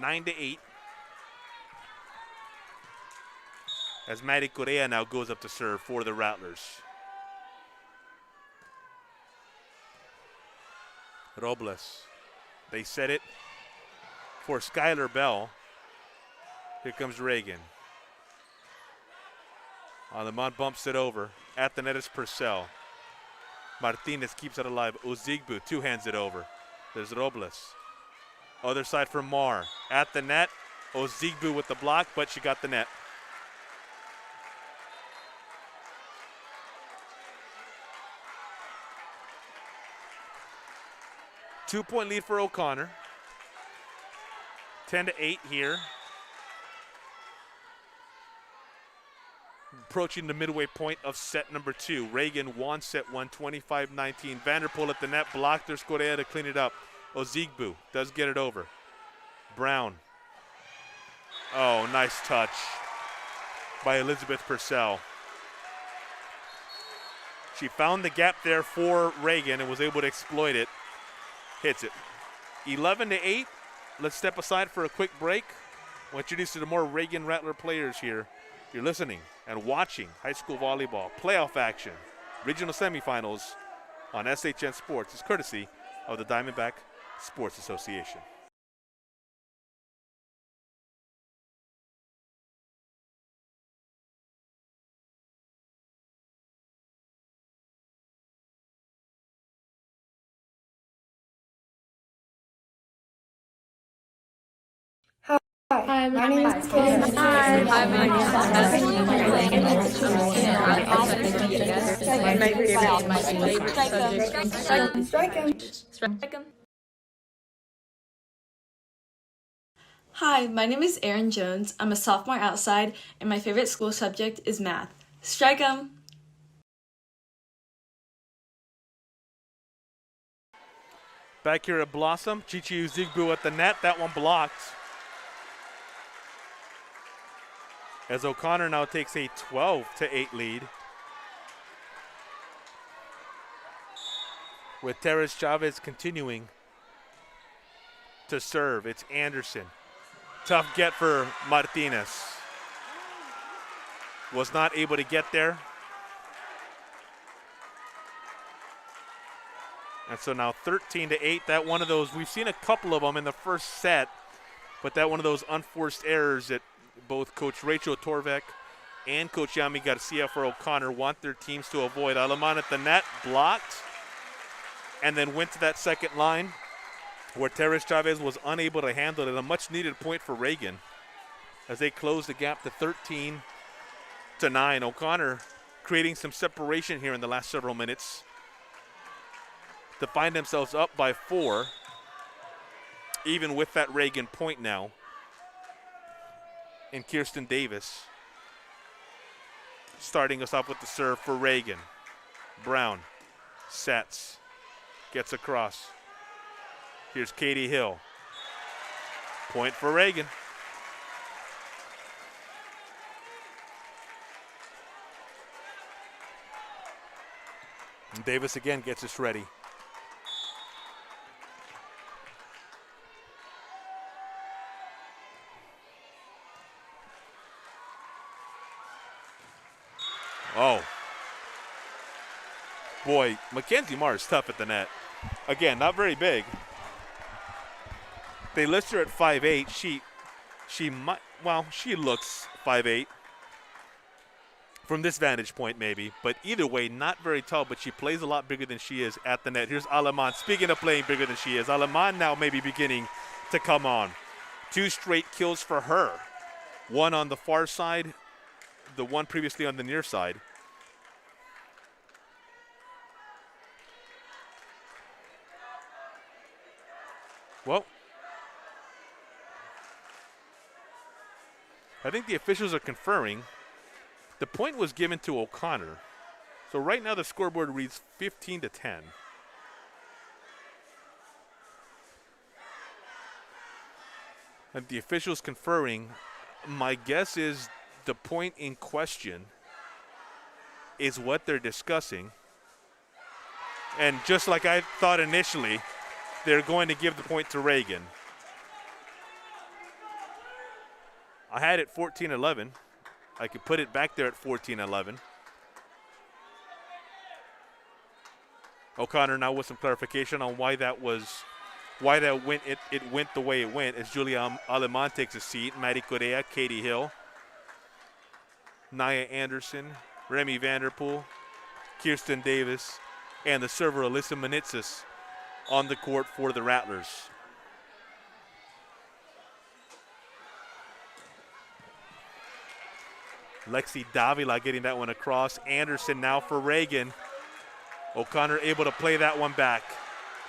9-8. As Maddie Correa now goes up to serve for the Rattlers. Robles. They set it for Skylar Bell. Here comes Reagan. Aleman bumps it over. At the net is Purcell. Martinez keeps it alive. Uzigbu two-hands it over. There's Robles. Other side for Mar. At the net. Uzigbu with the block, but she got the net. Two-point lead for O'Connor. 10-8 here. Approaching the midway point of set number 2. Reagan won set 1, 25-19. Vanderpool at the net, blocked. There's Correa to clean it up. Uzigbu does get it over. Brown. Oh, nice touch by Elizabeth Purcell. She found the gap there for Reagan and was able to exploit it. Hits it. 11-8. Let's step aside for a quick break. We'll introduce you to more Reagan Rattler players here. You're listening and watching high school volleyball playoff action, regional semifinals on SHN Sports. It's courtesy of the Diamondback Sports Association. Hi, my name is Katie. Hi, my name is Strike him. Hi, my name is Erin Jones. I'm a sophomore outside, and my favorite school subject is math. Strike 'em! Back here at Blossom, Chichi Uzigbu at the net. That one blocked. As O'Connor now takes a 12-8 lead. With Teres Chavez continuing to serve. It's Anderson. Tough get for Martinez. Was not able to get there. And so now 13-8. That one of those, we've seen a couple of them in the first set, but that one of those unforced errors that both Coach Rachel Torvek and Coach Yami Garcia for O'Connor want their teams to avoid. Aleman at the net, blocked, and then went to that second line where Teres Chavez was unable to handle it. A much-needed point for Reagan as they close the gap to 13-9. O'Connor creating some separation here in the last several minutes to find themselves up by 4, even with that Reagan point now. And Kierstin Davis starting us off with the serve for Reagan. Brown sets, gets across. Here's Katie Hill. Point for Reagan. And Davis again gets us ready. Oh. Boy, Mackenzie Marr is tough at the net. Again, not very big. They list her at 5'8". She might, well, she looks 5'8". From this vantage point, maybe. But either way, not very tall, but she plays a lot bigger than she is at the net. Here's Aleman. Speaking of playing bigger than she is, Aleman now maybe beginning to come on. 2 straight kills for her. One on the far side, the one previously on the near side. Well, I think the officials are conferring. The point was given to O'Connor. So right now the scoreboard reads 15-10. And the officials conferring, my guess is the point in question is what they're discussing. And just like I thought initially, they're going to give the point to Reagan. I had it 14-11. I could put it back there at 14-11. O'Connor now with some clarification on why that went it went the way it went as Julia Aleman takes a seat. Maddie Correa, Katie Hill, NYAH Anderson, Remy Vanderpool, Kierstin Davis, and the server Alyssa Manitsis on the court for the Rattlers. Lexi Davila getting that one across. Anderson now for Reagan. O'Connor able to play that one back.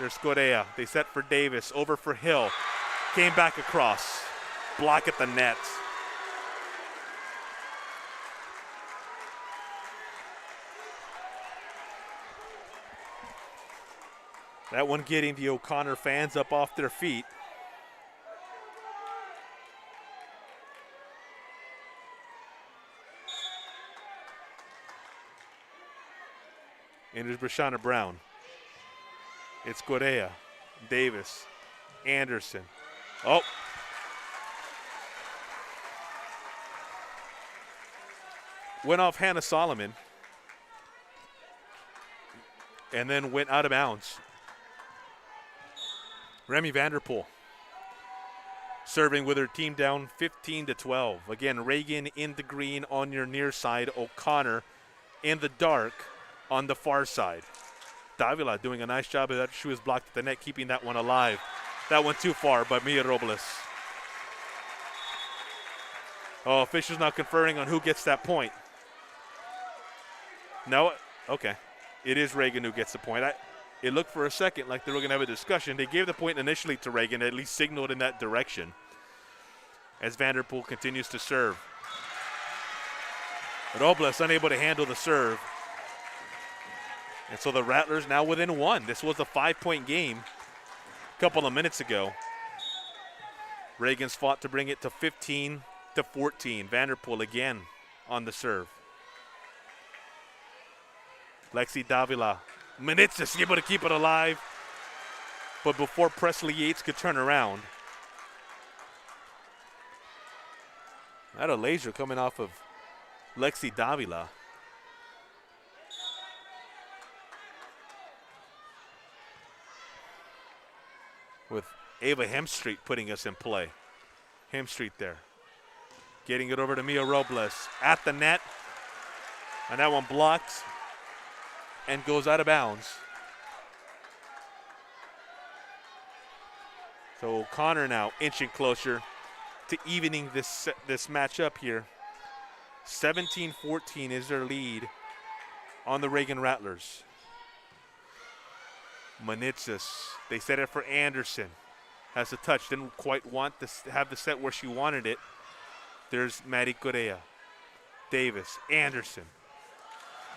There's Correa. They set for Davis. Over for Hill. Came back across. Block at the net. That one getting the O'Connor fans up off their feet. And there's Brashana Brown. It's Correa, Davis, Anderson. Oh. Went off Hannah Solomon. And then went out of bounds. Remy Vanderpool serving with her team down 15-12. Again, Reagan in the green on your near side. O'Connor in the dark on the far side. Davila doing a nice job after she was blocked at the net, keeping that one alive. That one too far by Mia Robles. Oh, officials now conferring on who gets that point. No, okay. It is Reagan who gets the point. It looked for a second like they were going to have a discussion. They gave the point initially to Reagan, at least signaled in that direction, as Vanderpool continues to serve. Robles unable to handle the serve. And so the Rattlers now within one. This was a 5-point game a couple of minutes ago. Reagan's fought to bring it to 15-14. Vanderpool again on the serve. Lexi Davila. Manitsis able to keep it alive. But before Presley Yates could turn around. That a laser coming off of Lexi Davila. With Ava Hemstreet putting us in play. Hemstreet there. Getting it over to Mia Robles at the net. And that one blocks and goes out of bounds. So O'Connor now inching closer to evening this matchup here. 17-14 is their lead on the Reagan Rattlers. Manitsis, they set it for Anderson. Has a touch, didn't quite want to have the set where she wanted it. There's Maddie Correa. Davis, Anderson.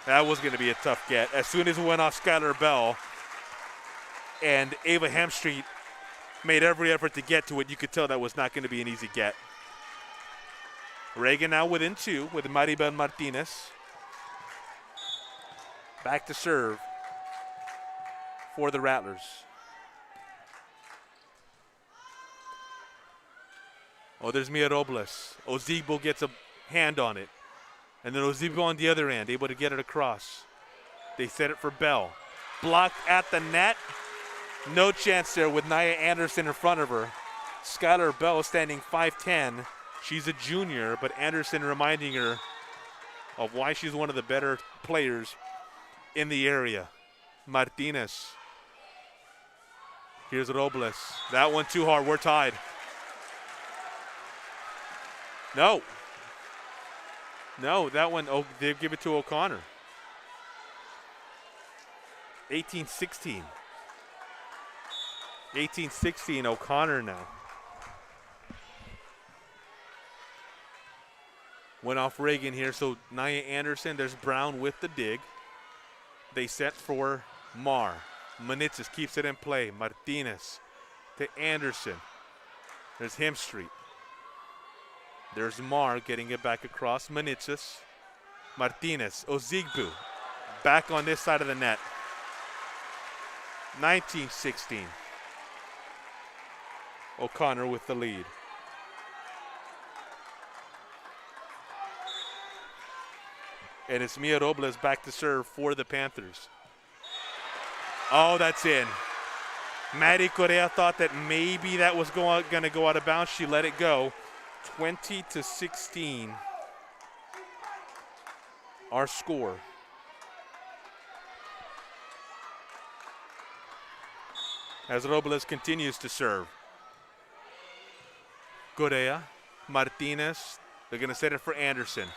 That was going to be a tough get. As soon as it went off Skylar Bell and Ava Hemstreet made every effort to get to it, you could tell that was not going to be an easy get. Reagan now within two with Maribel Martinez. Back to serve for the Rattlers. Oh, there's Mia Robles. Ozigbo gets a hand on it. And then Ozigbo on the other end, able to get it across. They set it for Bell. Blocked at the net. No chance there with NYAH Anderson in front of her. Skylar Bell standing 5'10". She's a junior, but Anderson reminding her of why she's one of the better players in the area. Martinez. Here's Robles. That one too hard. We're tied. No. No, that one, they give it to O'Connor. 18-16. 18-16, O'Connor now. Went off Reagan here, so NYAH Anderson, there's Brown with the dig. They set for Marr. Manitsis keeps it in play. Martinez to Anderson. There's Hemstreet. There's Marr getting it back across. Manitsis. Martinez. Ozigbo. Back on this side of the net. 19-16. O'Connor with the lead. And it's Mia Robles back to serve for the Panthers. Oh, that's in. Maddie Correa thought that maybe that was going to go out of bounds. She let it go. 20-16. Our score. As Robles continues to serve. Correa, Martinez. They're going to set it for Anderson.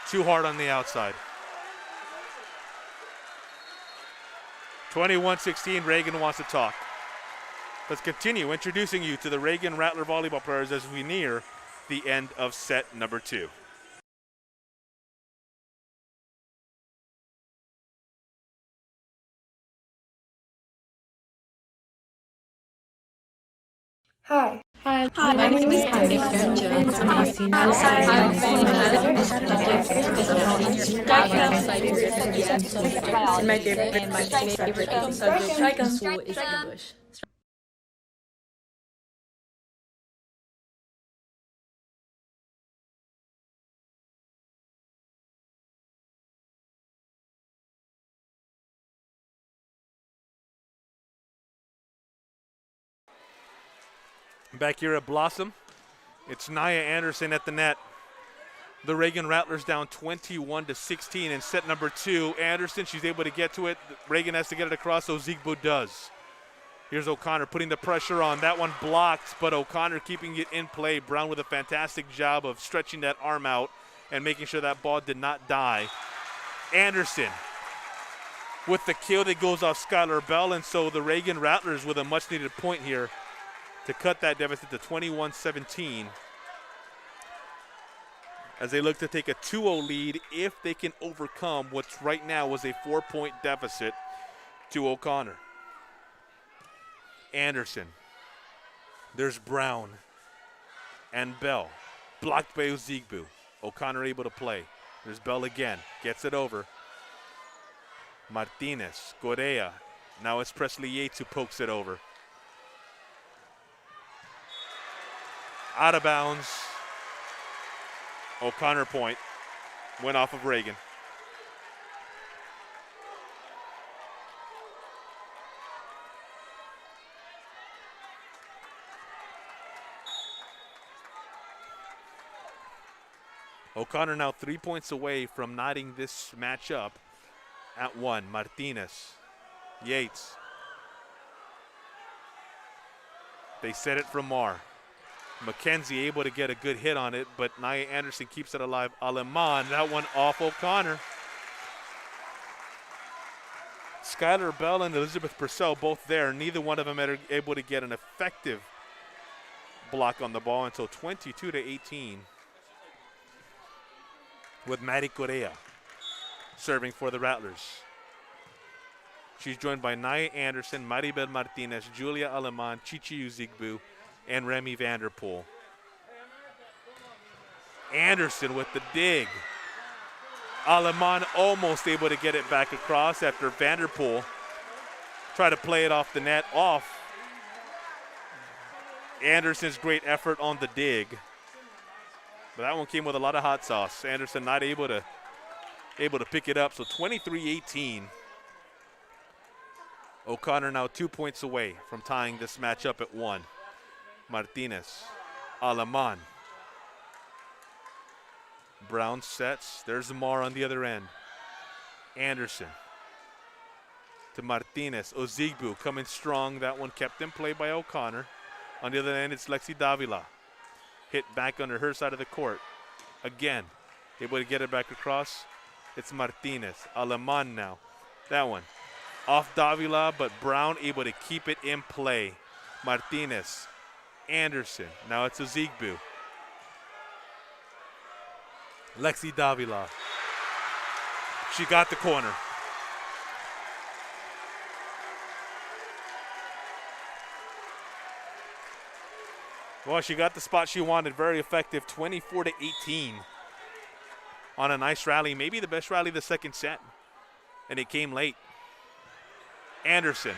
Too hard on the outside. 21-16, Reagan wants to talk. Let's continue introducing you to the Reagan Rattler volleyball players as we near the end of set number 2. Hi. Hi, my name is Erin Jones. I'm a senior. And my favorite subject in school is English. Back here at Blossom, it's NYAH Anderson at the net. The Reagan Rattlers down 21-16 in set number 2. Anderson, she's able to get to it. Reagan has to get it across. Ozigbo does. Here's O'Connor putting the pressure on. That one blocked, but O'Connor keeping it in play. Brown with a fantastic job of stretching that arm out and making sure that ball did not die. Anderson with the kill that goes off Skylar Bell, and so the Reagan Rattlers with a much-needed point here to cut that deficit to 21-17 as they look to take a 2-0 lead if they can overcome what's right now was a 4-point deficit to O'Connor. Anderson. There's Brown and Bell. Blocked by Ozigbo. O'Connor able to play. There's Bell again. Gets it over. Martinez. Correa. Now it's Presley Yates who pokes it over. Out of bounds. O'Connor point. Went off of Reagan. O'Connor now 3 points away from knotting this match up at 1. Martinez. Yates. They set it from Marr. McKenzie able to get a good hit on it, but NYAH Anderson keeps it alive. Aleman, that one off O'Connor. Skylar Bell and Elizabeth Purcell both there. Neither one of them are able to get an effective block on the ball until 22-18. With Maddie Correa serving for the Rattlers. She's joined by NYAH Anderson, Maribel Martinez, Julia Aleman, Chichi Ozigbo, and Remy Vanderpool. Anderson with the dig. Aleman almost able to get it back across after Vanderpool tried to play it off the net off. Anderson's great effort on the dig. But that one came with a lot of hot sauce. Anderson not able to pick it up. So 23-18. O'Connor now 2 points away from tying this match up at 1. Martinez. Aleman. Brown sets. There's Marr on the other end. Anderson. To Martinez. Ozigbo coming strong. That one kept in play by O'Connor. On the other end, it's Lexi Davila. Hit back under her side of the court. Again, able to get it back across. It's Martinez. Aleman now. That one. Off Davila, but Brown able to keep it in play. Martinez. Anderson. Now it's Ozigbo. Lexi Davila. She got the corner. Well, she got the spot she wanted. Very effective. 24-18 on a nice rally. Maybe the best rally of the second set. And it came late. Anderson.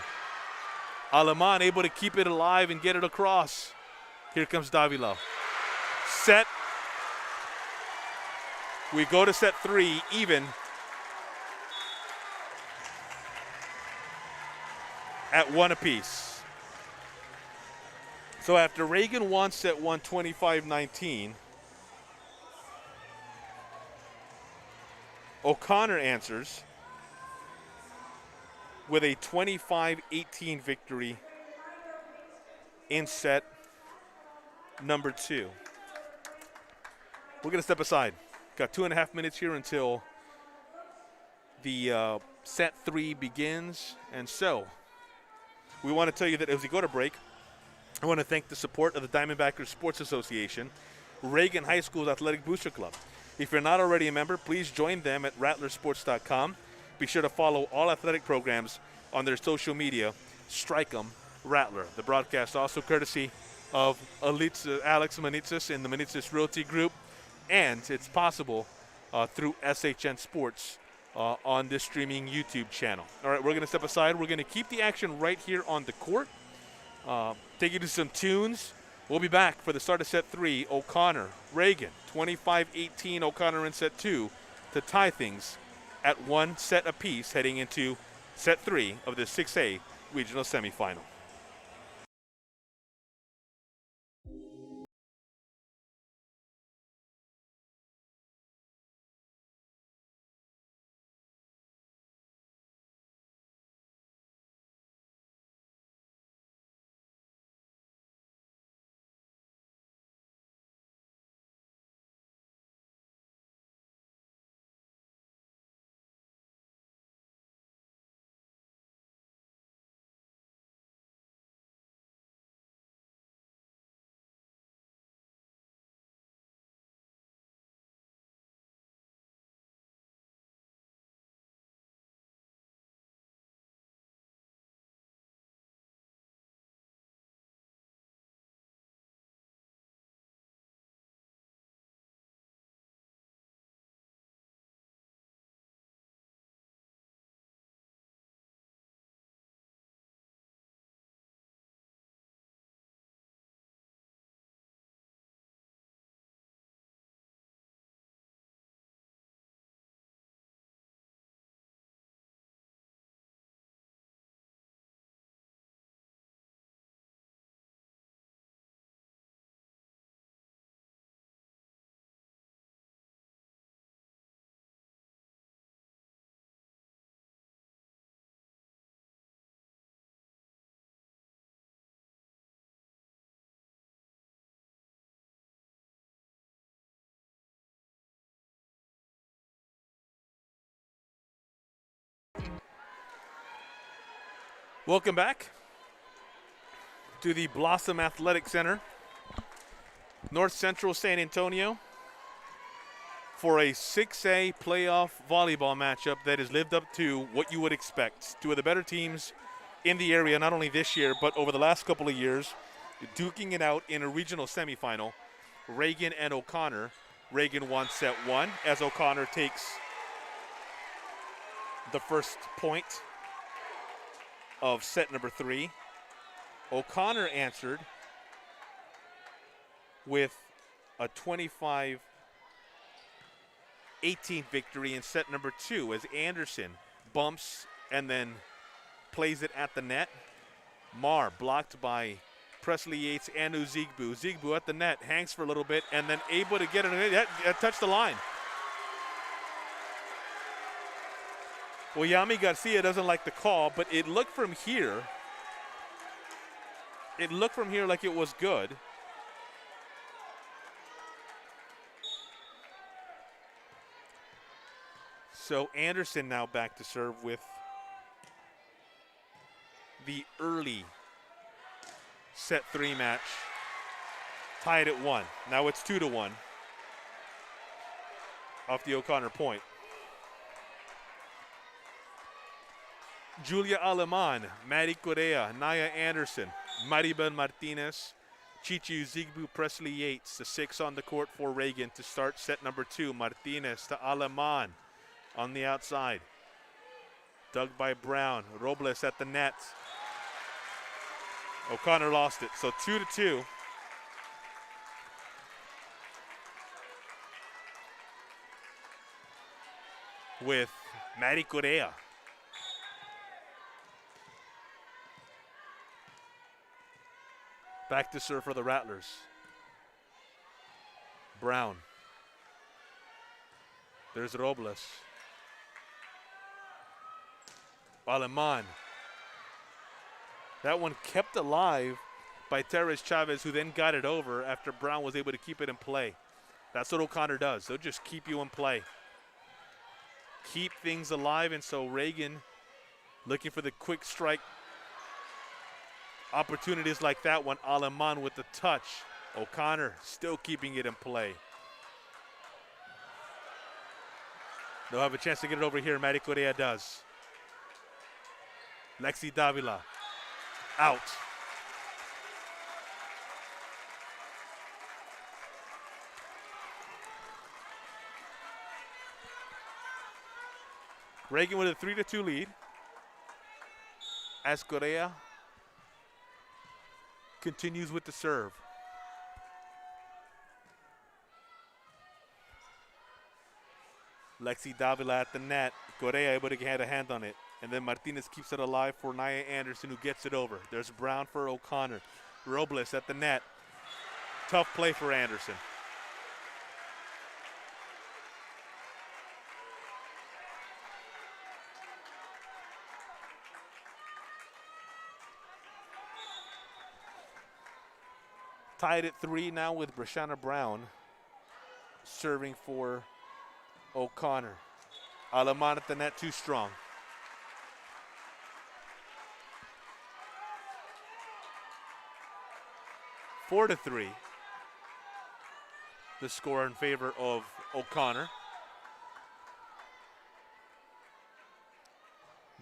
Aleman able to keep it alive and get it across. Here comes Davila. Set. We go to set 3, even. At 1 apiece. So after Reagan won set 1, 25-19, O'Connor answers with a 25-18 victory in set number 2. We're going to step aside. Got 2.5 minutes here until the set 3 begins. And so we want to tell you that as we go to break, I want to thank the support of the Diamondbackers Sports Association, Reagan High School's Athletic Booster Club. If you're not already a member, please join them at rattlersports.com. Be sure to follow all athletic programs on their social media. Strike 'em, Rattler. The broadcast also courtesy of Alex Manitzis in the Manitzis Realty Group, and it's possible through SHN Sports on this streaming YouTube channel. All right, we're going to step aside. We're going to keep the action right here on the court. Take you to some tunes. We'll be back for the start of set 3. O'Connor, Reagan, 25-18. O'Connor in set 2 to tie things at 1 set apiece heading into set 3 of the 6A regional semifinal. Welcome back to the Blossom Athletic Center, North Central San Antonio, for a 6A playoff volleyball matchup that has lived up to what you would expect. Two of the better teams in the area, not only this year, but over the last couple of years, duking it out in a regional semifinal, Reagan and O'Connor. Reagan won set 1 as O'Connor takes the first point of set number 3. O'Connor answered with a 25-18 victory in set number 2 as Anderson bumps and then plays it at the net. Marr blocked by Presley Yates and Uzigbu. Uzigbu at the net, hangs for a little bit, and then able to get it, touch the line. Well, Yami Garcia doesn't like the call, but it looked from here like it was good. So Anderson now back to serve with the early set 3 match tied at 1. Now it's 2-1 off the O'Connor point. Julia Aleman, Maddie Correa, Naya Anderson, Maribel Martinez, Chichi Uzigbu, Presley Yates, the 6 on the court for Reagan to start set number 2. Martinez to Aleman on the outside. Dug by Brown, Robles at the net. O'Connor lost it, so 2-2. With Maddie Correa. Back to serve for the Rattlers. Brown. There's Robles. Aleman. That one kept alive by Teres Chavez, who then got it over after Brown was able to keep it in play. That's what O'Connor does. They'll just keep you in play. Keep things alive, and so Reagan looking for the quick strike opportunities like that one. Aleman with the touch. O'Connor still keeping it in play. They'll have a chance to get it over here. Maddie Correa does. Lexi Davila out. Reagan with a 3-2 lead as Correa continues with the serve. Lexi Davila at the net. Correa able to get a hand on it. And then Martinez keeps it alive for Nia Anderson, who gets it over. There's Brown for O'Connor. Robles at the net. Tough play for Anderson. Tied at 3 now with Brashana Brown serving for O'Connor. Aleman at the net, too strong. Four to 3. The score in favor of O'Connor.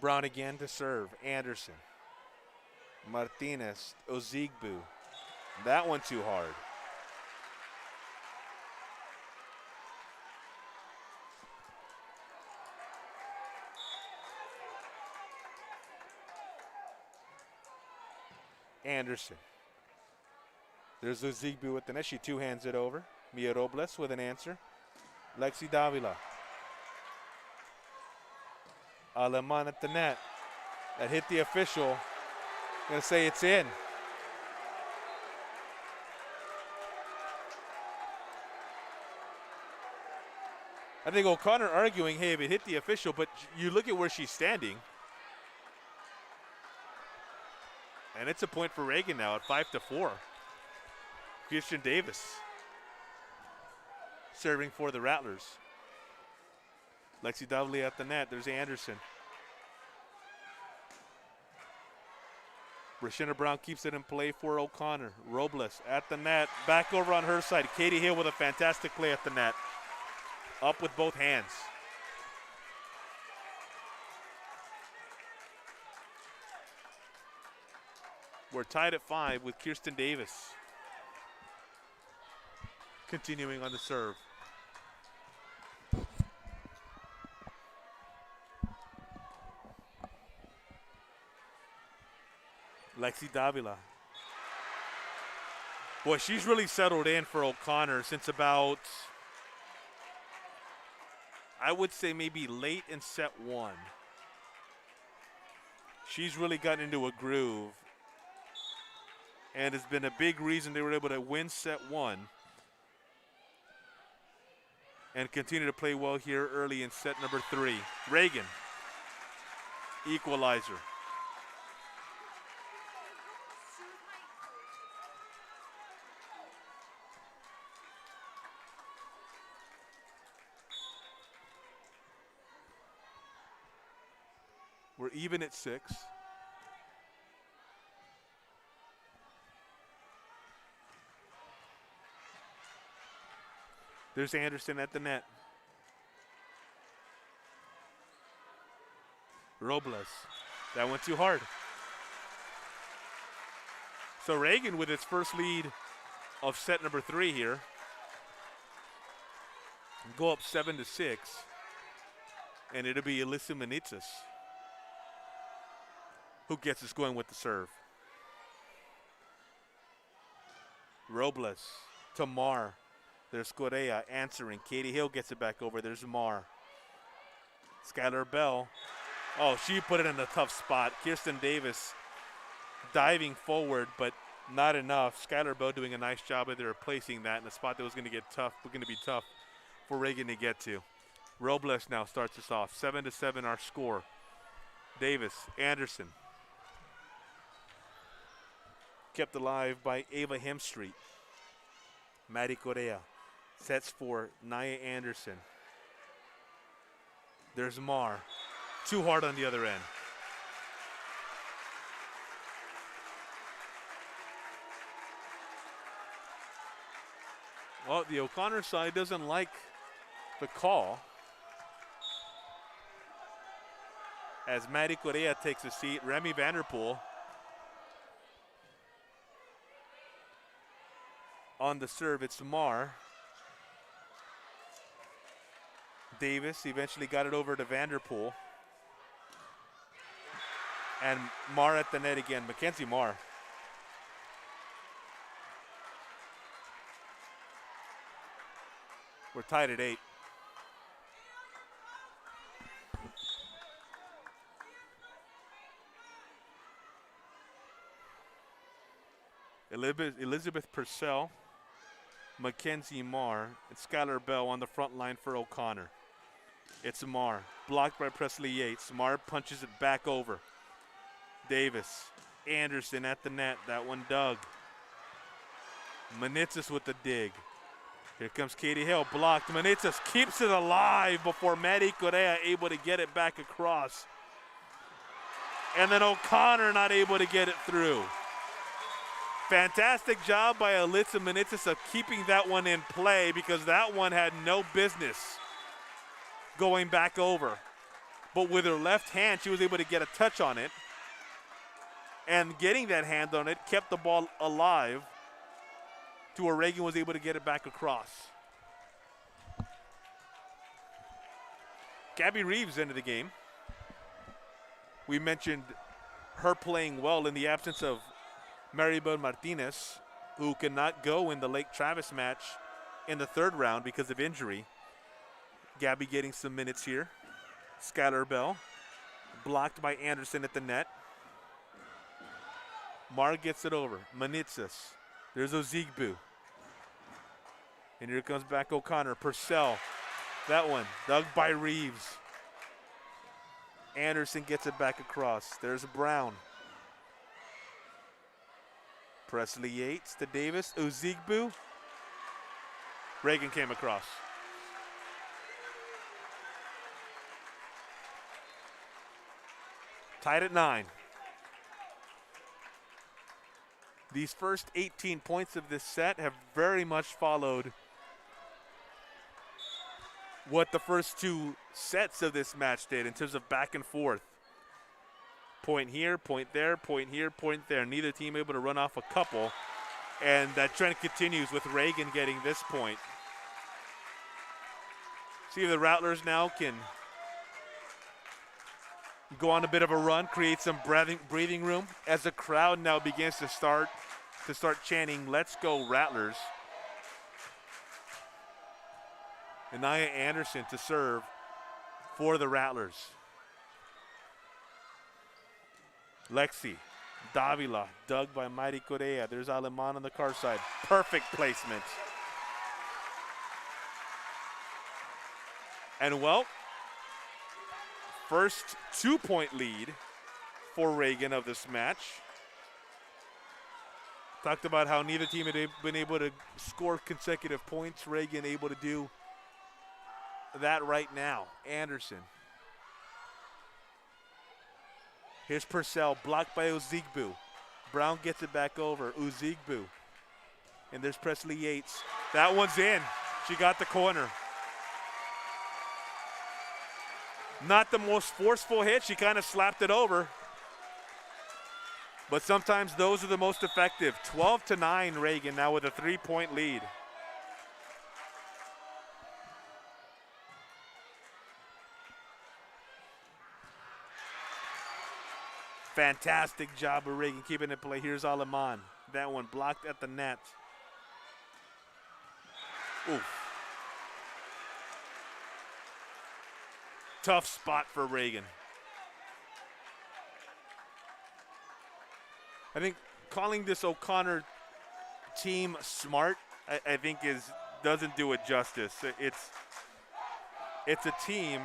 Brown again to serve. Anderson. Martinez. Ozigbu. That one too hard. Anderson. There's Ozigbu with the net. She two-hands it over. Mia Robles with an answer. Lexi Davila. Aleman at the net. That hit the official. Gonna say it's in. I think O'Connor arguing, hey, if it hit the official, but you look at where she's standing. And it's a point for Reagan now at 5-4. Christian Davis serving for the Rattlers. Lexi Dovely at the net. There's Anderson. Brashina Brown keeps it in play for O'Connor. Robles at the net. Back over on her side. Katie Hill with a fantastic play at the net. Up with both hands. We're tied at 5 with Kierstin Davis. Continuing on the serve. Lexi Davila. Boy, she's really settled in for O'Connor since about, I would say maybe late in set 1. She's really gotten into a groove and has been a big reason they were able to win set 1 and continue to play well here early in set number 3. Reagan, equalizer. We're even at 6. There's Anderson at the net. Robles. That went too hard. So Reagan with its first lead of set number 3 here. Go up 7-6. And it'll be Alyssa Manitzis who gets us going with the serve. Robles to Mar. There's Correa answering. Katie Hill gets it back over. There's Mar. Skylar Bell. Oh, she put it in a tough spot. Kierstin Davis diving forward, but not enough. Skylar Bell doing a nice job of replacing that in a spot that was going to get tough. We're going to be tough for Reagan to get to. Robles now starts us off. 7-7 our score. Davis, Anderson. Kept alive by Ava Hemstreet. Maddie Correa sets for Nia Anderson. There's Mar. Too hard on the other end. Well, the O'Connor side doesn't like the call, as Maddie Correa takes a seat. Remy Vanderpool on the serve. It's Mar. Davis eventually got it over to Vanderpool. And Mar at the net again. Mackenzie Mar. We're tied at 8. Elizabeth Purcell, Mackenzie Mar, and Skylar Bell on the front line for O'Connor. It's Mar, blocked by Presley Yates. Mar punches it back over. Davis, Anderson at the net. That one dug. Manitzis with the dig. Here comes Katie Hill, blocked. Manitzis keeps it alive before Maddie Correa able to get it back across. And then O'Connor not able to get it through. Fantastic job by Alyssa Manitzis of keeping that one in play, because that one had no business going back over. But with her left hand, she was able to get a touch on it. And getting that hand on it kept the ball alive to where Reagan was able to get it back across. Gabby Reeves into the game. We mentioned her playing well in the absence of Maribel Martinez, who cannot go in the Lake Travis match in the 3rd round because of injury. Gabby getting some minutes here. Skylar Bell, blocked by Anderson at the net. Mar gets it over. Manitzis. There's Ozigbu. And here comes back O'Connor. Purcell. That one dug by Reeves. Anderson gets it back across. There's Brown. Presley Yates to Davis. Ozigbu. Reagan came across. Tied at 9. These first 18 points of this set have very much followed what the first two sets of this match did in terms of back and forth. Point here, point there, point here, point there. Neither team able to run off a couple. And that trend continues with Reagan getting this point. See if the Rattlers now can go on a bit of a run, create some breathing room as the crowd now begins to start chanting, "Let's go Rattlers." NYAH Anderson to serve for the Rattlers. Lexi, Davila, dug by Mighty Correa. There's Aleman on the car side. Perfect placement. And well, first 2-point lead for Reagan of this match. Talked about how neither team had been able to score consecutive points. Reagan able to do that right now. Anderson. Here's Purcell, blocked by Ozigbo. Brown gets it back over, Ozigbo. And there's Presley Yates. That one's in. She got the corner. Not the most forceful hit, she kind of slapped it over. But sometimes those are the most effective. 12-9 Reagan now with a 3-point lead. Fantastic job of Reagan keeping it play. Here's Aleman. That one blocked at the net. Oof. Tough spot for Reagan. I think calling this O'Connor team smart, I think doesn't do it justice. It's a team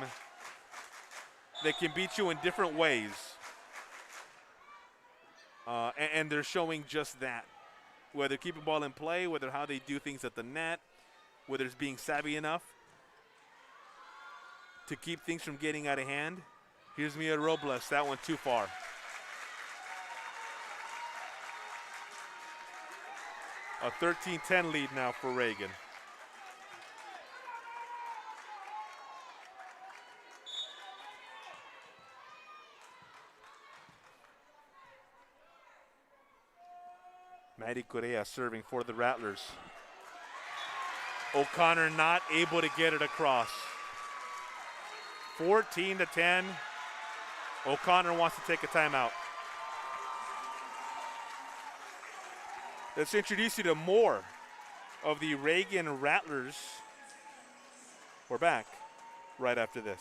that can beat you in different ways. And they're showing just that. Whether keeping ball in play, whether how they do things at the net, whether it's being savvy enough to keep things from getting out of hand. Here's Mia Robles, that one too far. A 13-10 lead now for Reagan. Maddie Correa serving for the Rattlers. O'Connor not able to get it across. 14-10. O'Connor wants to take a timeout. Let's introduce you to more of the Reagan Rattlers. We're back right after this.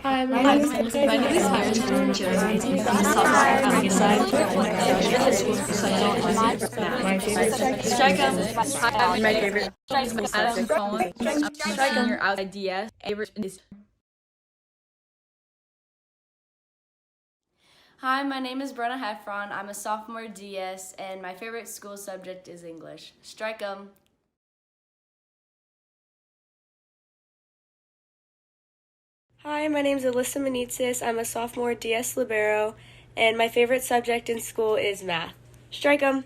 Hi, my name is KARSTIN Jones. I'm a sophomore outside. My favorite Madison Collins. I'm senior outside DS. Favorite is. Hi, my name is Brenna Heffron. I'm a sophomore DS, and my favorite school subject is English. Strike 'em. Hi, my name is Alyssa Menitsis. I'm a sophomore DS Libero, and my favorite subject in school is math. Strike 'em.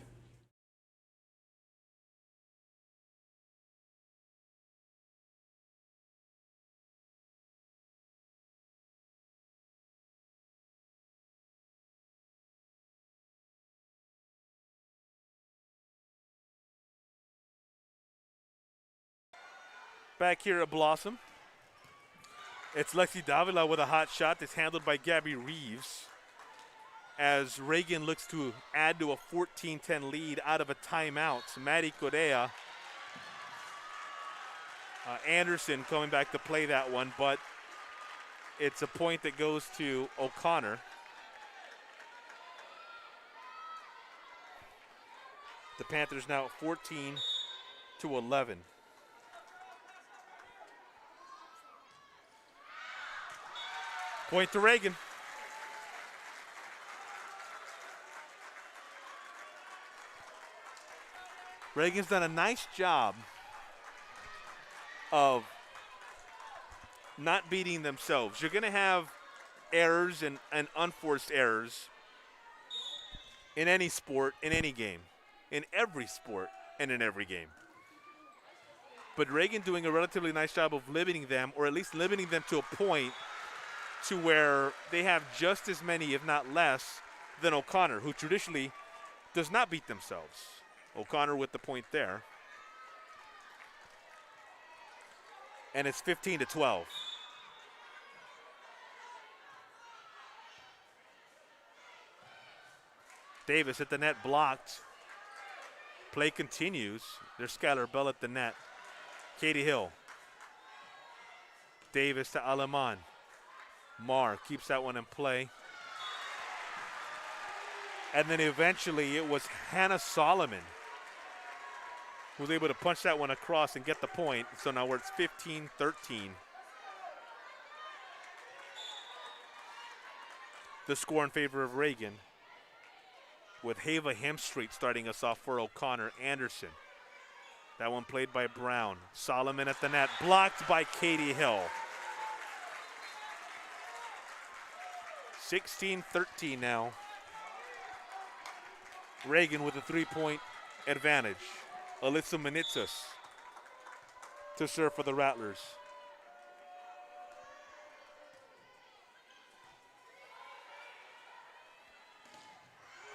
Back here at Blossom. It's Lexi Davila with a hot shot that's handled by Gabby Reeves as Reagan looks to add to a 14-10 lead out of a timeout. Maddie Correa. Anderson coming back to play that one, but it's a point that goes to O'Connor. The Panthers now at 14-11. Point to Reagan. Reagan's done a nice job of not beating themselves. You're going to have errors and unforced errors in any sport, in any game, in every sport, and in every game. But Reagan doing a relatively nice job of limiting them, or at least limiting them to a point to where they have just as many, if not less, than O'Connor, who traditionally does not beat themselves. O'Connor with the point there. And it's 15-12. Davis at the net, blocked. Play continues. There's Skylar Bell at the net. Katie Hill. Davis to ALEMAN. Marr keeps that one in play. And then eventually it was Hannah Solomon who was able to punch that one across and get the point. So now it's 15-13. The score in favor of Reagan, with Hava Hemstreet starting us off for O'Connor. Anderson. That one played by Brown. Solomon at the net, blocked by Katie Hill. 16-13 now. Reagan with a 3-point advantage. Alyssa Manitsas to serve for the Rattlers.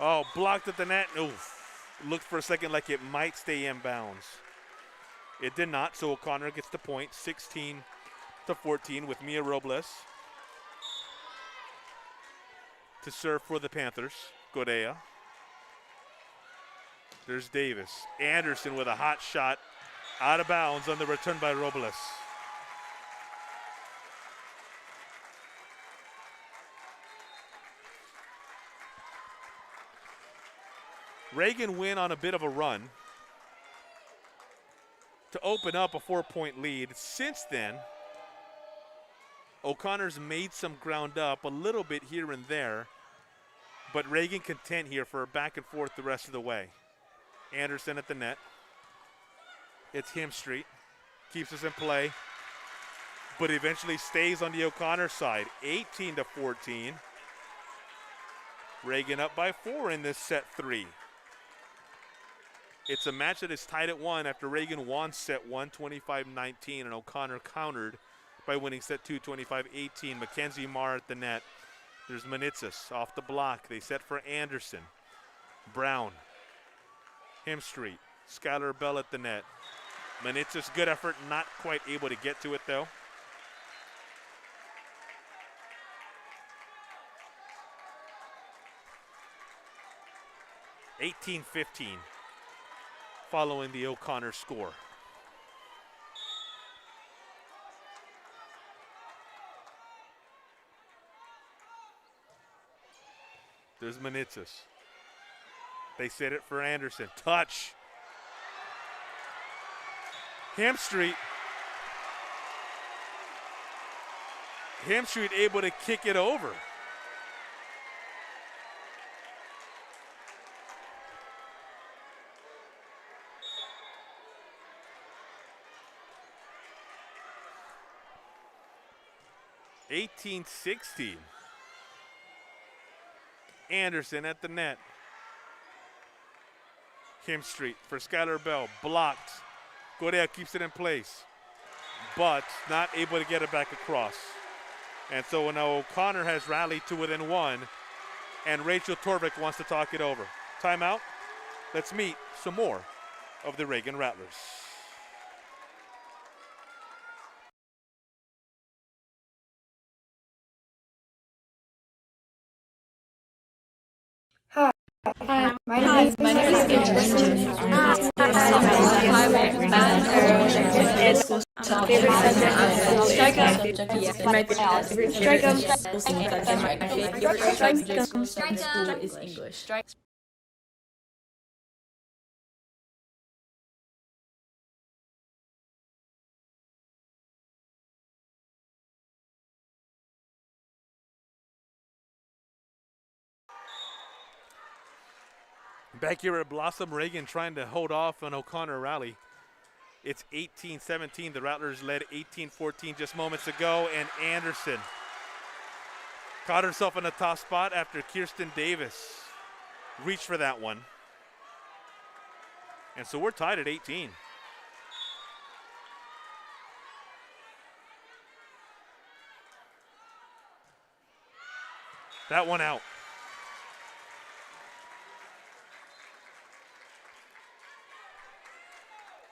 Oh, blocked at the net. Oof. Looked for a second like it might stay in bounds. It did not, so O'Connor gets the point, 16-14 with Mia Robles to serve for the Panthers. Godea. There's Davis. Anderson with a hot shot out of bounds on the return by Robles. Reagan win on a bit of a run to open up a 4-point lead. Since then, O'Connor's made some ground up a little bit here and there, but Reagan content here for a back and forth the rest of the way. Anderson at the net. It's Hemstreet. Keeps us in play, but eventually stays on the O'Connor side. 18-14. Reagan up by 4 in this set 3. It's a match that is tied at 1 after Reagan won set 1, 25-19, and O'Connor countered by winning set 2, 25-18. Mackenzie Marr at the net. There's Manitsas off the block. They set for Anderson. Brown. Hemstreet. Skylar Bell at the net. Manitsas, good effort, not quite able to get to it though. (18-15) following the O'Connor score. There's Manitsas. They set it for Anderson. Touch. Hemstreet able to kick it over. (18-16). Anderson at the net. Hemstreet for Skylar Bell, blocked. Godea keeps it in place, but not able to get it back across. And so now O'Connor has rallied to within 1, and Rachel Torvik wants to talk it over. Timeout. Let's meet some more of the Reagan Rattlers. Hi, my name is KIRSTIN. English. Back here at Blossom, Reagan trying to hold off an O'Connor rally. It's 18-17. The Rattlers led 18-14 just moments ago, and Anderson caught herself in a tough spot after Kierstin Davis reached for that one. And so we're tied at 18. That one out.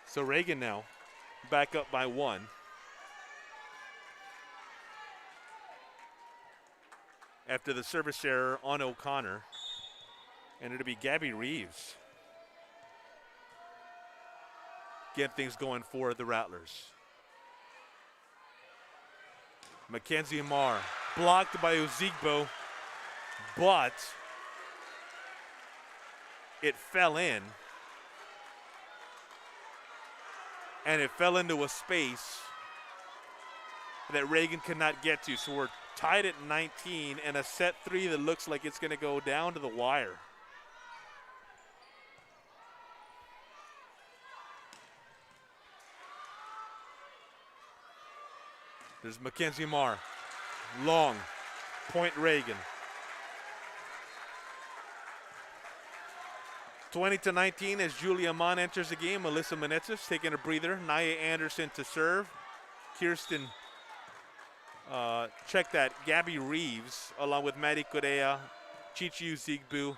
So Reagan now back up by 1. After the service error on O'Connor. And it'll be Gabby Reeves. Get things going for the Rattlers. Mackenzie Marr blocked by Ozigbo, but it fell in. And it fell into a space that Reagan could not get to. So we're tied at 19 and a set 3 that looks like it's going to go down to the wire. There's Mackenzie Marr. Long. Point Reagan. 20-19 as Julia Mon enters the game. Melissa Menezes taking a breather. NYAH Anderson to serve. Kierstin, check that. Gabby Reeves, along with Maddie Correa, Chichi Zigbu,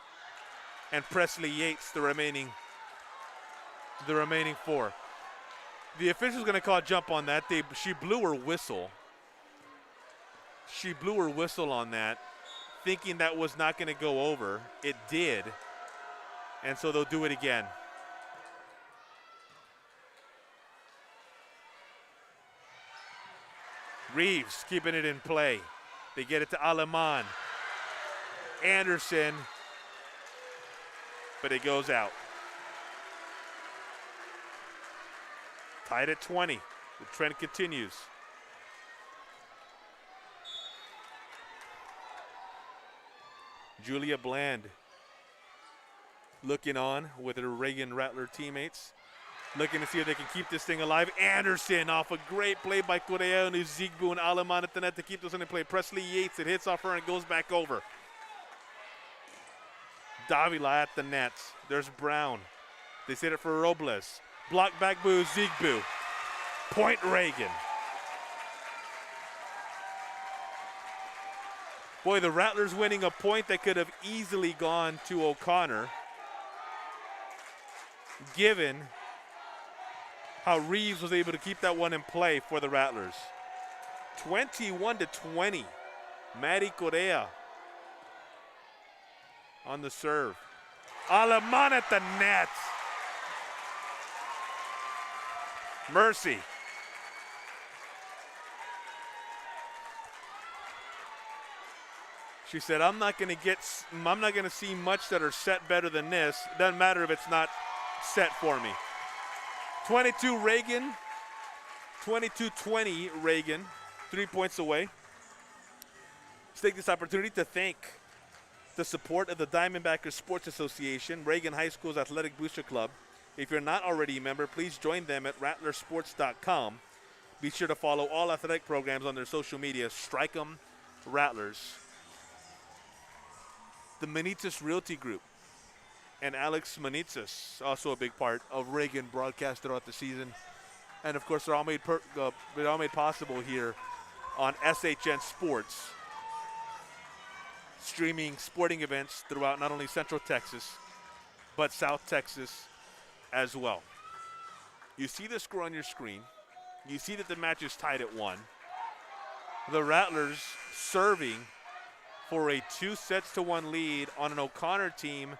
and Presley Yates, the remaining 4. The official's going to call a jump on that. She blew her whistle. She blew her whistle on that, thinking that was not going to go over. It did. And so they'll do it again. Reeves keeping it in play. They get it to ALEMAN. Anderson, but it goes out. Tied at 20. The trend continues. Julia Bland looking on with her Reagan Rattler teammates, looking to see if they can keep this thing alive. Anderson off a great play by Correa and Zigbu and ALEMAN at the net to keep this in play. Presley Yates, it hits off her and goes back over. Davila at the net. There's Brown. They set it for Robles. Block back by Zigbu. Point Reagan. Boy, the Rattlers winning a point that could have easily gone to O'Connor, given how Reeves was able to keep that one in play for the Rattlers. 21-20. Maddie Correa on the serve. ALEMAN at the net. Mercy. She said, I'm not going to see much that are set better than this. Doesn't matter if it's not set for me. 22 Reagan, 22-20 Reagan, 3 points away. Let's take this opportunity to thank the support of the Diamondbackers Sports Association, Reagan High School's Athletic Booster Club. If you're not already a member, please join them at rattlersports.com. Be sure to follow all athletic programs on their social media. Strike 'em Rattlers. The Menezes Realty Group and Alex Menezes, also a big part of Reagan broadcast throughout the season. And of course, they're all made possible here on SHN Sports, streaming sporting events throughout not only Central Texas, but South Texas as well. You see the score on your screen. You see that the match is tied at 1. The Rattlers serving for a 2-1 lead on an O'Connor team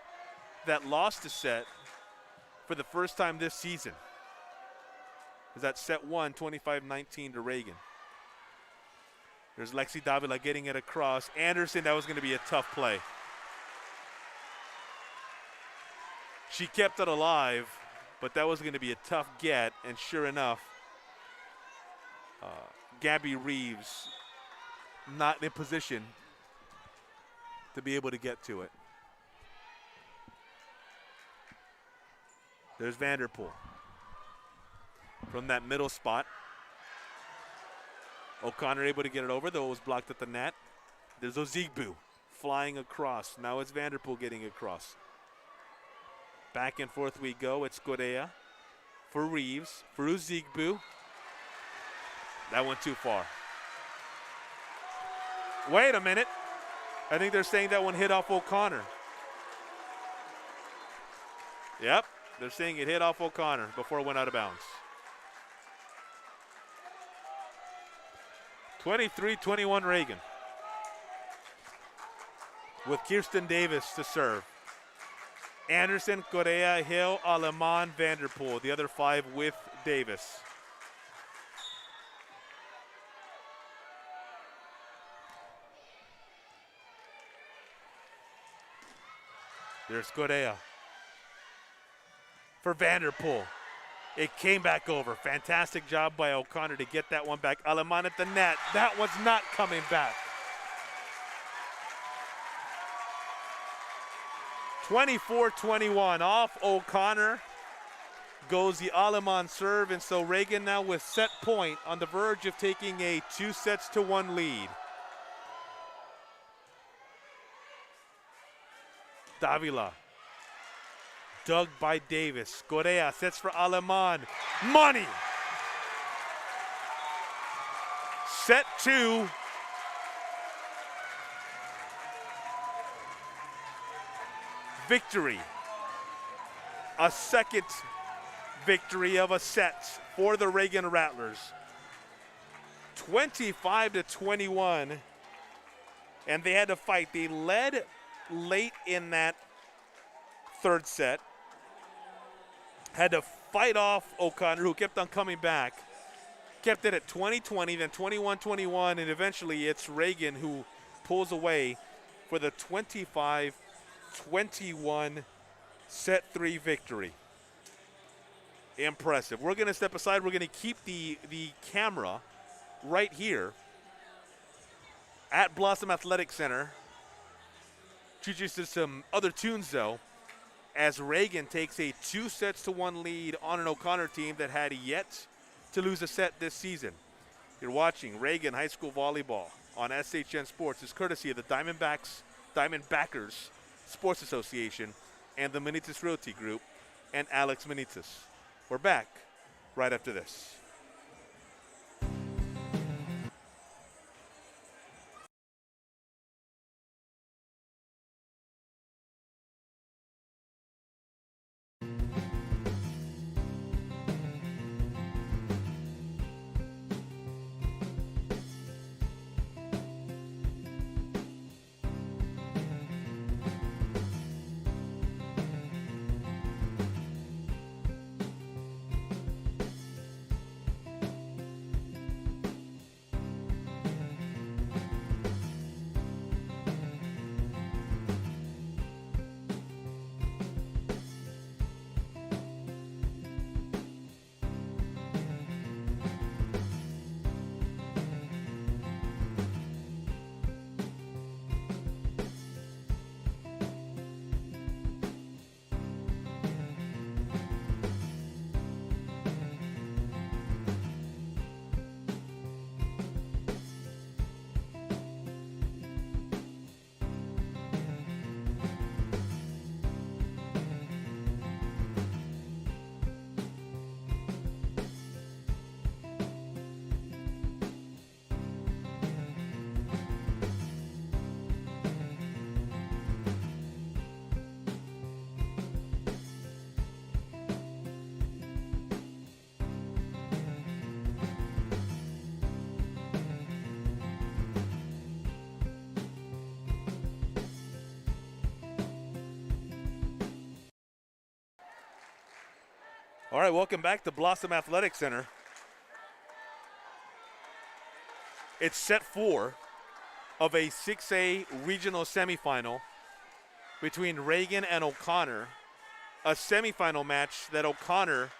that lost a set for the first time this season. Is that set 1, 25-19 to Reagan. There's Lexi Davila getting it across. Anderson, that was going to be a tough play. She kept it alive, but that was going to be a tough get, and sure enough, Gabby Reeves not in position to be able to get to it. There's Vanderpool. from that middle spot. O'Connor able to get it over, though it was blocked at the net. There's Ozigbo flying across. Now it's Vanderpool getting across. Back and forth we go. It's Correa for Reeves, for Ozigbo. That went too far. Wait a minute. I think they're saying that one hit off O'Connor. Yep, they're saying it hit off O'Connor before it went out of bounds. 23-21 Reagan. With Kirsten Davis to serve. Anderson, Correa, Hill, Aleman, Vanderpool. The other 5 with Davis. There's Correa for Vanderpool. It came back over. Fantastic job by O'Connor to get that one back. Aleman at the net. That was not coming back. 24-21. Off O'Connor goes the Aleman serve, and so Reagan now with set point on the verge of taking a 2-1 lead. Davila. Dug by Davis. Correa sets for Aleman. Money! Set 2. Victory. A second victory of a set for the Reagan Rattlers. 25-21. And they had to fight. They led late in that third set. Had to fight off O'Connor, who kept on coming back. Kept it at 20-20, then 21-21, and eventually it's Reagan who pulls away for the 25-21 set 3 victory. Impressive. We're going to step aside. We're going to keep the camera right here at Blossom Athletic Center. Introduce to some other tunes, though, as Reagan takes a 2-1 lead on an O'Connor team that had yet to lose a set this season. You're watching Reagan High School Volleyball on SHN Sports. It's courtesy of the Diamondbackers Sports Association and the Manitas Realty Group and Alex Manitas. We're back right after this. All right, welcome back to Blossom Athletic Center. It's set 4 of a 6A regional semifinal between Reagan and O'Connor. A semifinal match that O'Connor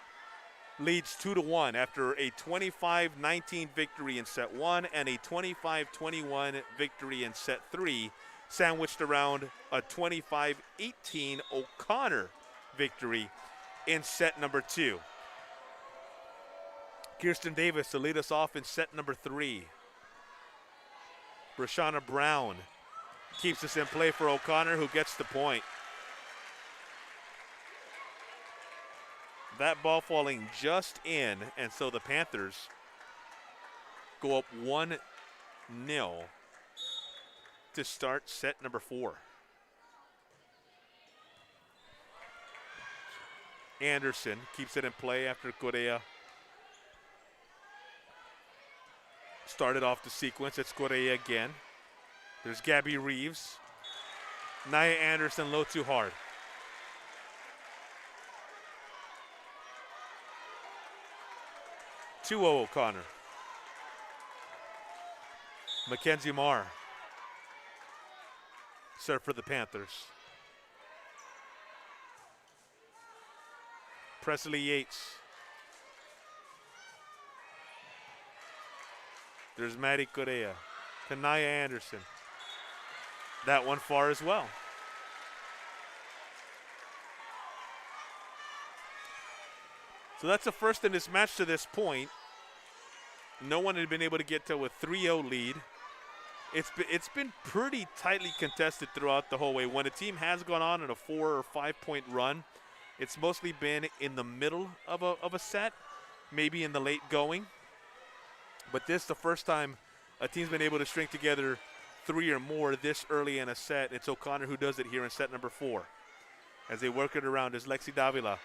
leads 2-1 after a 25-19 victory in set 1 and a 25-21 victory in set 3, sandwiched around a 25-18 O'Connor victory in set number 2. Kirsten Davis to lead us off in set number 3. Brashana Brown keeps us in play for O'Connor, who gets the point. That ball falling just in, and so the Panthers go up 1-0 to start set number 4. Anderson keeps it in play after Correa started off the sequence. It's Correa again. There's Gabby Reeves. NYAH Anderson low too hard. Two-0 O'Connor. Mackenzie Marr. Serve for the Panthers. Presley Yates. There's Maddie Correa. To NYAH Anderson. That one far as well. So that's a first in this match to this point. No one had been able to get to a 3-0 lead. It's been pretty tightly contested throughout the whole way. When a team has gone on in a 4 or 5 point run, it's mostly been in the middle of a set, maybe in the late going. But this is the first time a team's been able to string together 3 or more this early in a set. It's O'Connor who does it here in set number 4. As they work it around is Lexi Davila,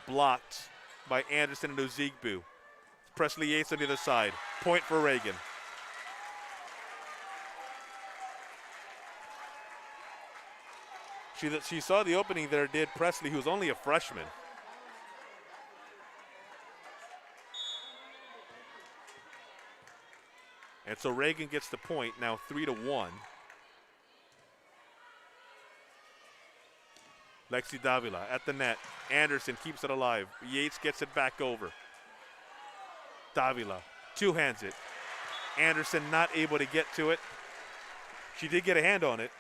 blocked by Anderson and Ozigbo. Presley Yates on the other side. Point for Reagan. She saw the opening there, did Presley, who's only a freshman. And so Reagan gets the point, now 3-1. Lexi Davila at the net. Anderson keeps it alive. Yates gets it back over. Davila two-hands it. Anderson not able to get to it. She did get a hand on it,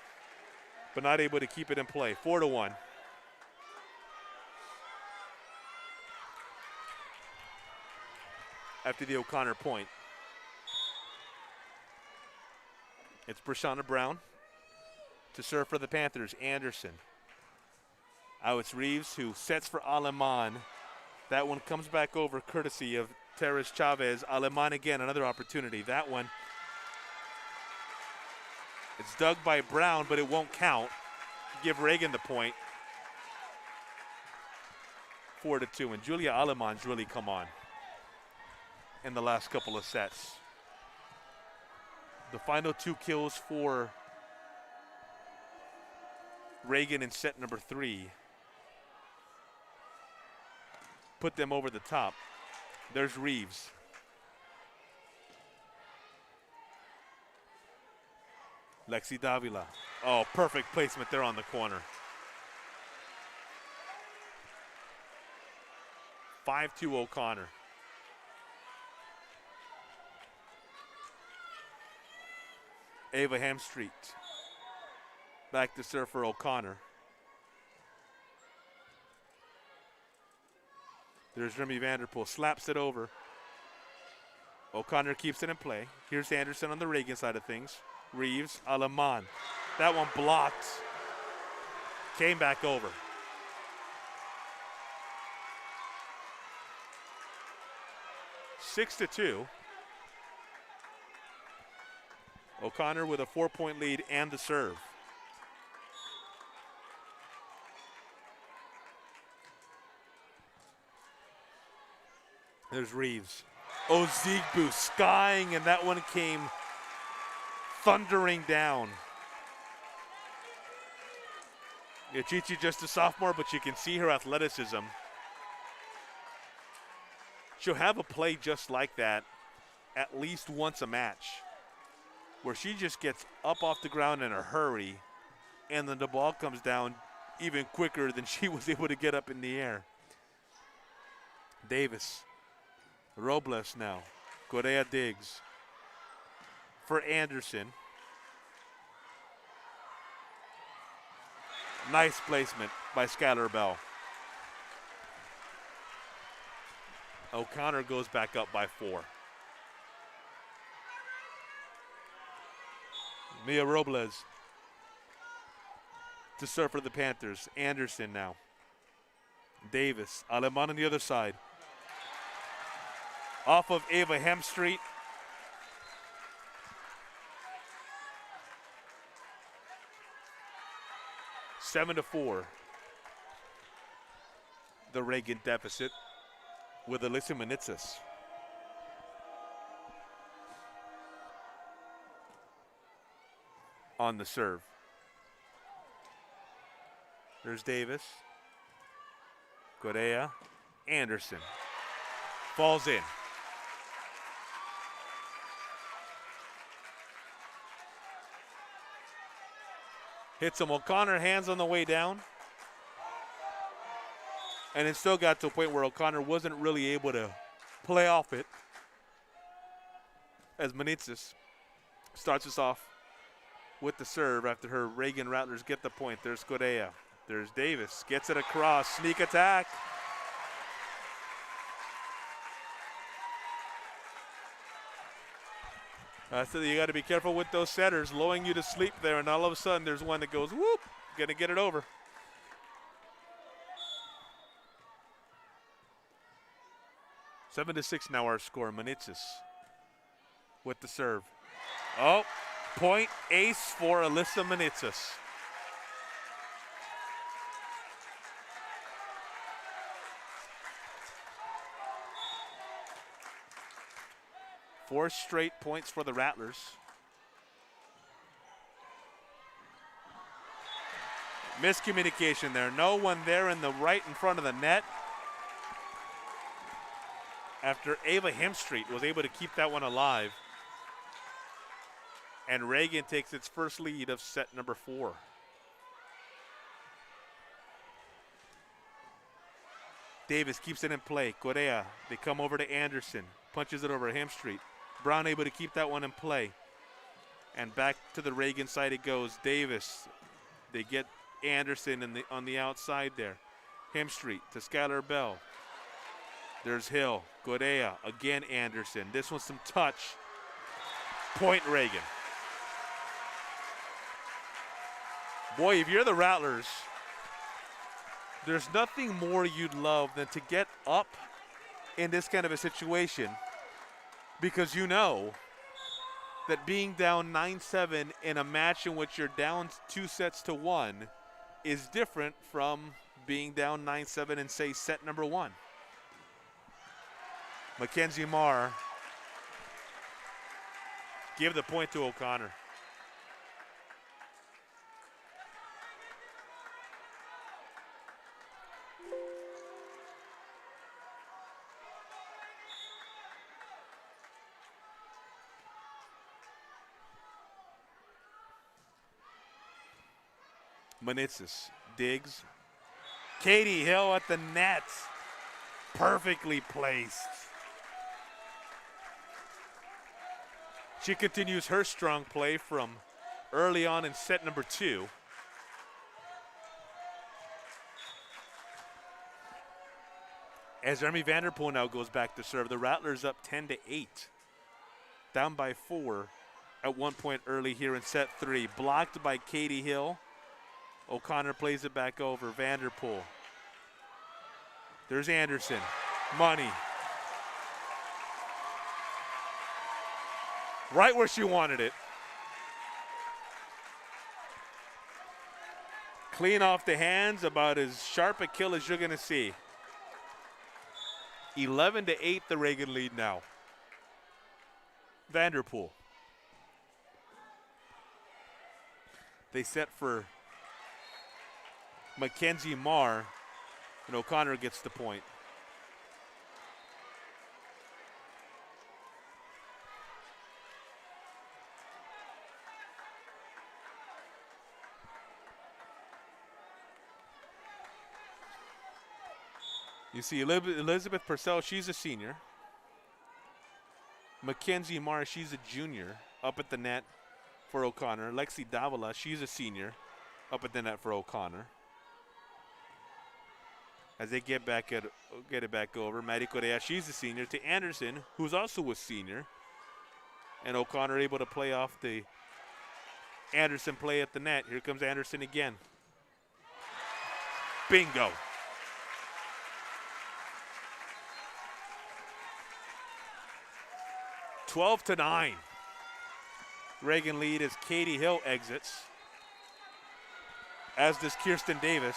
but not able to keep it in play. 4-1. After the O'Connor point. It's Brashana Brown to serve for the Panthers. Anderson. Now it's Reeves who sets for ALEMAN. That one comes back over courtesy of Teres Chavez. ALEMAN again, another opportunity. That one, it's dug by Brown, but it won't count. Give Reagan the point. 4-2, and Julia ALEMAN's really come on in the last couple of sets. The final 2 kills for Reagan in set number 3 put them over the top. There's Reeves. Lexi Davila. Oh, perfect placement there on the corner. 5-2 O'Connor. Ava Hamstreet. Back to serve for O'Connor. There's Remy Vanderpool, slaps it over. O'Connor keeps it in play. Here's Anderson on the Reagan side of things. Reeves, ALEMAN. That one blocked. Came back over. Six to 2. O'Connor with a 4-point lead and the serve. There's Reeves. Ozigbo skying, and that one came thundering down. Chichi just a sophomore, but you can see her athleticism. She'll have a play just like that at least once a match, where she just gets up off the ground in a hurry, and then the ball comes down even quicker than she was able to get up in the air. Davis. Robles now. Correa digs. For Anderson. Nice placement by Skylar Bell. O'Connor goes back up by 4. Mia Robles to serve for the Panthers. Anderson now. Davis. Aleman on the other side. Off of Ava Hemstreet. Seven to 4. The Reagan deficit with Alyssa Manitsas. On the serve. There's Davis. Correa. Anderson. Falls in. Hits him. O'Connor hands on the way down. And it still got to a point where O'Connor wasn't really able to play off it. As Manitsas starts us off with the serve after her Reagan Rattlers get the point. There's Correa. There's Davis. Gets it across. Sneak attack. So you got to be careful with those setters, lulling you to sleep there, and all of a sudden there's one that goes, whoop, gonna get it over. Seven to 6 now our score. Manitsas with the serve. Oh, point ace for Alyssa Manitsas. Four straight points for the Rattlers. Miscommunication there. No one there in the right in front of the net. After Ava Hemstreet was able to keep that one alive. And Reagan takes its first lead of set number 4. Davis keeps it in play. Correa, they come over to Anderson. Punches it over Hemstreet. Brown able to keep that one in play. And back to the Reagan side it goes. Davis, they get Anderson on the outside there. Hemstreet to Skylar Bell. There's Hill. Correa, again Anderson. This one's some touch. Point Reagan. Boy, if you're the Rattlers, there's nothing more you'd love than to get up in this kind of a situation, because you know that being down 9-7 in a match in which you're down 2-1 is different from being down 9-7 in, say, set number 1. Mackenzie Marr give the point to O'Connor. Manitsas digs. Katie Hill at the net. Perfectly placed. She continues her strong play from early on in set number 2. As REMI Vanderpool now goes back to serve, the Rattlers up 10-8. Down by 4 at one point early here in set 3. Blocked by Katie Hill. O'Connor plays it back over. Vanderpool. There's Anderson. Money. Right where she wanted it. Clean off the hands, about as sharp a kill as you're going to see. 11-8, the Reagan lead now. Vanderpool. They set for Mackenzie Marr, and O'Connor gets the point. You see Elizabeth Purcell, she's a senior. Mackenzie Marr, she's a junior, up at the net for O'Connor. Lexi Davila, she's a senior, up at the net for O'Connor. as they get it back over. Maddie Correa, she's a senior, to Anderson, who's also a senior. And O'Connor able to play off the Anderson play at the net. Here comes Anderson again. Bingo. Twelve to 9. Reagan lead as Katie Hill exits, as does Kirsten Davis.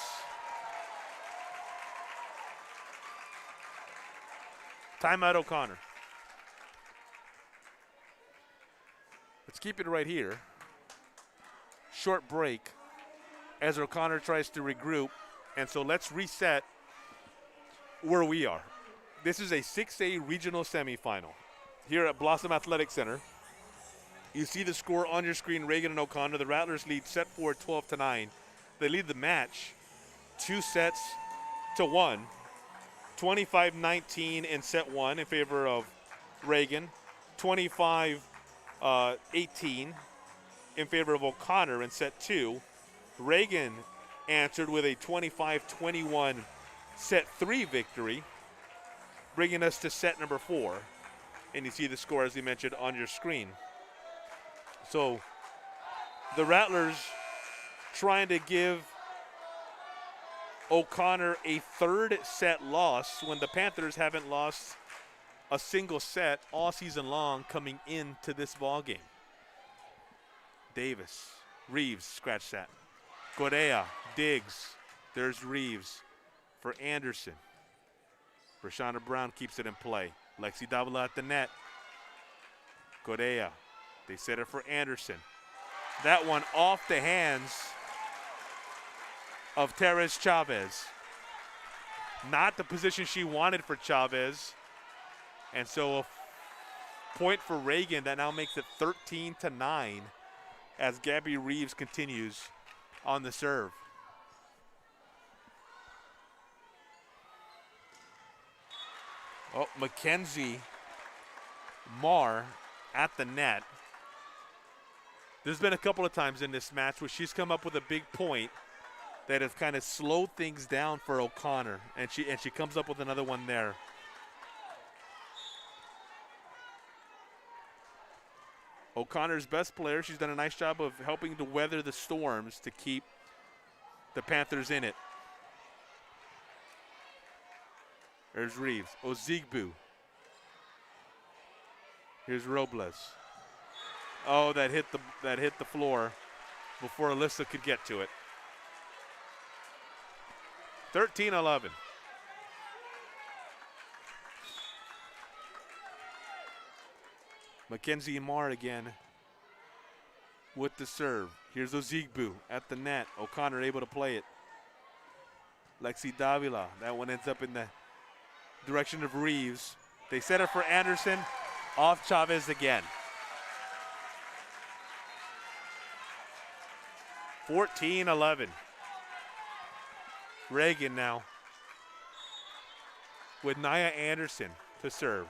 Timeout O'Connor. Let's keep it right here. Short break as O'Connor tries to regroup. And so let's reset where we are. This is a 6A regional semifinal here at Blossom Athletic Center. You see the score on your screen, Reagan and O'Connor. The Rattlers lead set 4 12 to 9. They lead the match 2-1. 25-19 in set 1 in favor of Reagan. 25-18 in favor of O'Connor in set 2. Reagan answered with a 25-21 set 3 victory, bringing us to set number 4. And you see the score, as you mentioned, on your screen. So the Rattlers trying to give O'Connor a third set loss when the Panthers haven't lost a single set all season long coming into this ball game. Davis, Reeves, scratch that. Correa digs. There's Reeves for Anderson. Brashana Brown keeps it in play. Lexi Davila at the net. Correa. They set it for Anderson. That one off the hands of Terez Chavez. Not the position she wanted for Chavez. And so a point for Reagan that now makes it 13 to 9 as Gabby Reeves continues on the serve. Oh, Mackenzie Marr at the net. There's been a couple of times in this match where she's come up with a big point that have kind of slowed things down for O'Connor, and she comes up with another one there. O'Connor's best player. She's done a nice job of helping to weather the storms to keep the Panthers in it. There's Reeves. Ozigbu. Here's Robles. Oh, that hit the floor before Alyssa could get to it. 13-11. Mackenzie Marr again with the serve. Here's Ozigbu at the net. O'Connor able to play it. Lexi Davila. That one ends up in the direction of Reeves. They set it for Anderson. Off Chavez again. 14-11. Reagan now with NYAH Anderson to serve.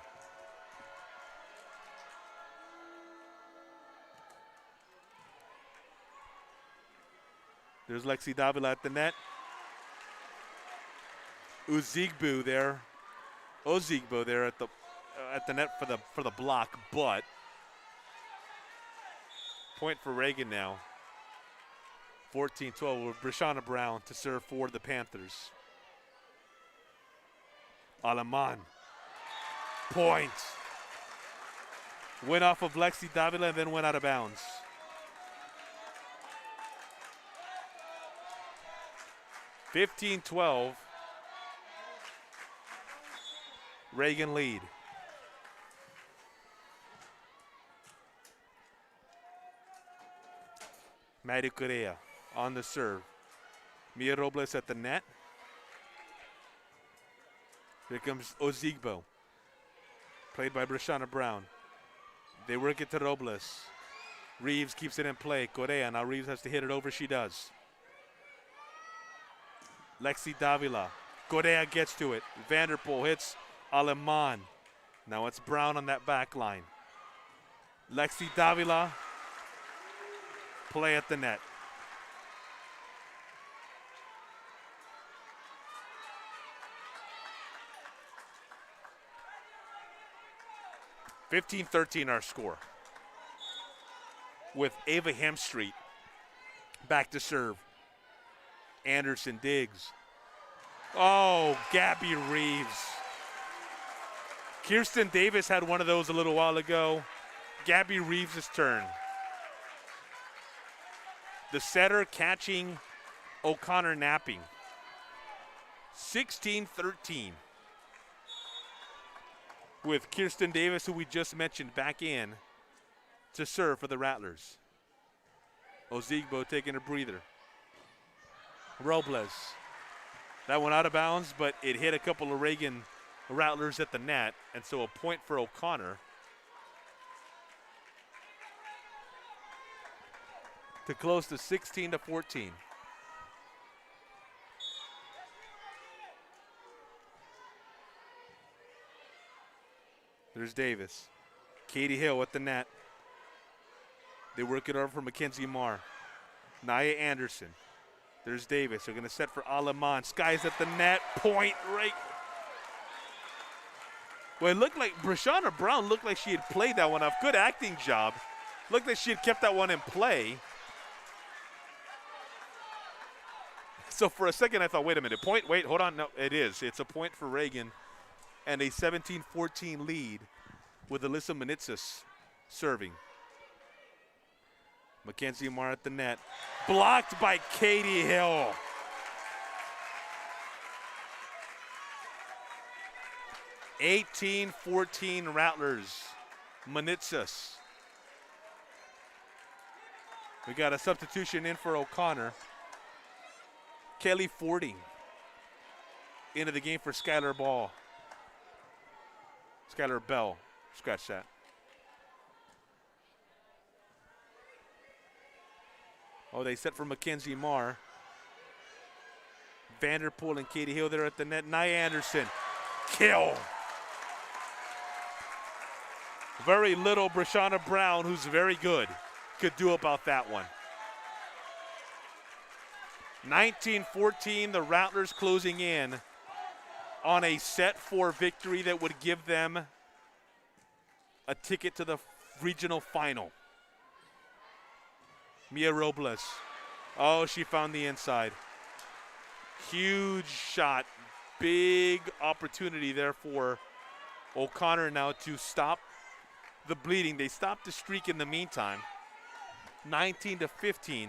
There's Lexi Davila at the net. Ozigbo there at the net for the block, but point for Reagan now. 14-12 with Brashana Brown to serve for the Panthers. Aleman. Point. Went off of Lexi Davila and then went out of bounds. (15-12). Reagan lead. Maddie Correa on the serve. Mia Robles at the net. Here comes Ozigbo. Played by Brashana Brown. They work it to Robles. Reeves keeps it in play. Correa, now Reeves has to hit it over. She does. Lexi Davila. Correa gets to it. Vanderpool hits Aleman. Now it's Brown on that back line. Lexi Davila. Play at the net. 15-13 our score. With Ava Hemstreet back to serve. Anderson digs. Oh, Gabby Reeves. Kirsten Davis had one of those a little while ago. Gabby Reeves' turn. The setter catching O'Connor napping. 16-13. With Kirsten Davis, who we just mentioned, back in to serve for the Rattlers. Ozigbo taking a breather. Robles. That went out of bounds, but it hit a couple of Reagan Rattlers at the net, and so a point for O'Connor. To close to 16-14. There's Davis. Katie Hill at the net. They work it over for Mackenzie Marr. NYAH Anderson. There's Davis. They're going to set for ALEMAN. Skies at the net. Point right. Well, it looked like Brashana Brown looked like she had played that one off. Good acting job. Looked like she had kept that one in play. So for a second I thought, wait a minute. Point? Wait, hold on. No, it is. It's a point for Reagan. And a 17-14 lead with Alyssa Manitsis serving. Mackenzie Marr at the net. Blocked by Katie Hill. (18-14) Rattlers. Manitsis. We got a substitution in for O'Connor. Kelly Fording into the game for Skylar Ball. Skylar Bell. Scratch that. Oh, they set for Mackenzie Marr. Vanderpool and Katie Hill there at the net. NYAH Anderson. Kill. Very little Brashana Brown, who's very good, could do about that one. 19-14, the Rattlers closing in on a set 4 victory that would give them a ticket to the regional final. Mia Robles. Oh, she found the inside. Huge shot. Big opportunity there for O'Connor now to stop the bleeding. They stopped the streak in the meantime. 19-15.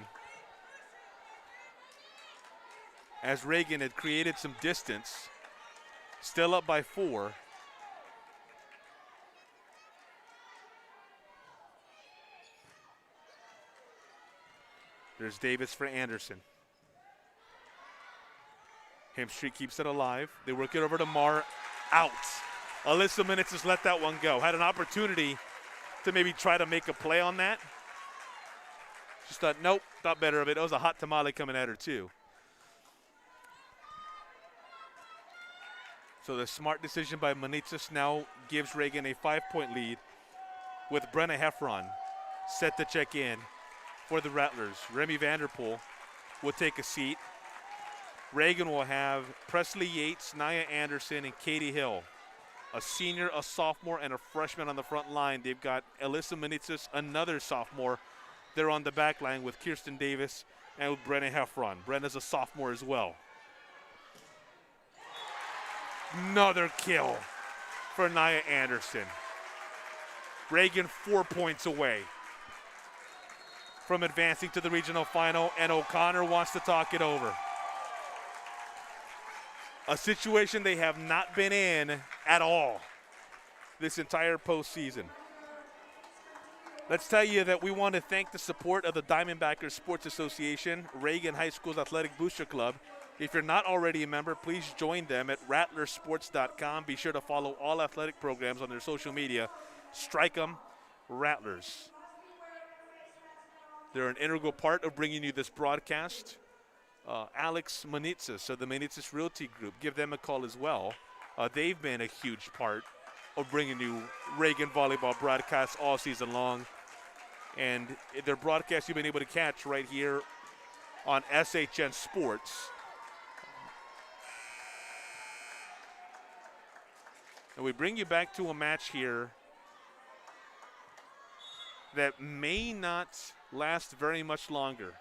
As Reagan had created some distance. Still up by 4. There's Davis for Anderson. Hemstreet keeps it alive. They work it over to Marr. Out. Alyssa Minutes just let that one go. Had an opportunity to maybe try to make a play on that. Just thought, nope, thought better of it. It was a hot tamale coming at her too. So the smart decision by Manitsis now gives Reagan a 5-point lead with Brenna Heffron set to check in for the Rattlers. Remy Vanderpool will take a seat. Reagan will have Presley Yates, NYAH Anderson, and Katie Hill. A senior, a sophomore, and a freshman on the front line. They've got Alyssa Manitsis, another sophomore. They're on the back line with Kirsten Davis and with Brenna Heffron. Brenna's a sophomore as well. Another kill for NYAH Anderson. Reagan 4 points away from advancing to the regional final, and O'Connor wants to talk it over. A situation they have not been in at all this entire postseason. Let's tell you that we want to thank the support of the Diamondbackers Sports Association, Reagan High School's Athletic Booster Club. If you're not already a member, please join them at rattlersports.com. Be sure to follow all athletic programs on their social media. Strike 'em, Rattlers. They're an integral part of bringing you this broadcast. Alex Manitsis of the Manitsis Realty Group, give them a call as well. They've been a huge part of bringing you Reagan volleyball broadcasts all season long. And their broadcasts you've been able to catch right here on SHN Sports. And we bring you back to a match here that may not last very much longer.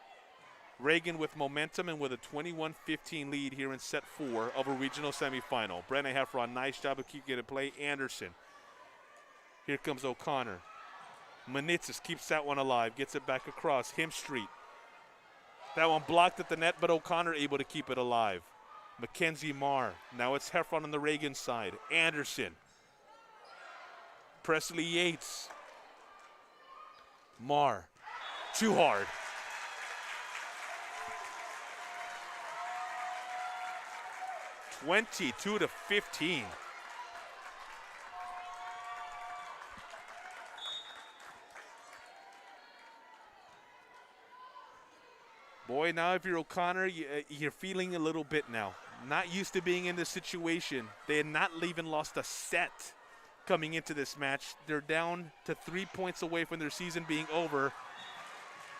Reagan with momentum and with a 21-15 lead here in set 4 of a regional semifinal. Brenna Heffron, nice job of keeping it in play. Anderson. Here comes O'Connor. Manitsis keeps that one alive, gets it back across. Himstreet. That one blocked at the net, but O'Connor able to keep it alive. Mackenzie Marr. Now it's Heffron on the Reagan side. Anderson. Presley Yates. Marr. Too hard. 22-15. Boy, now if you're O'Connor, you're feeling a little bit now. Not used to being in this situation. They had not even lost a set coming into this match. They're down to 3 points away from their season being over.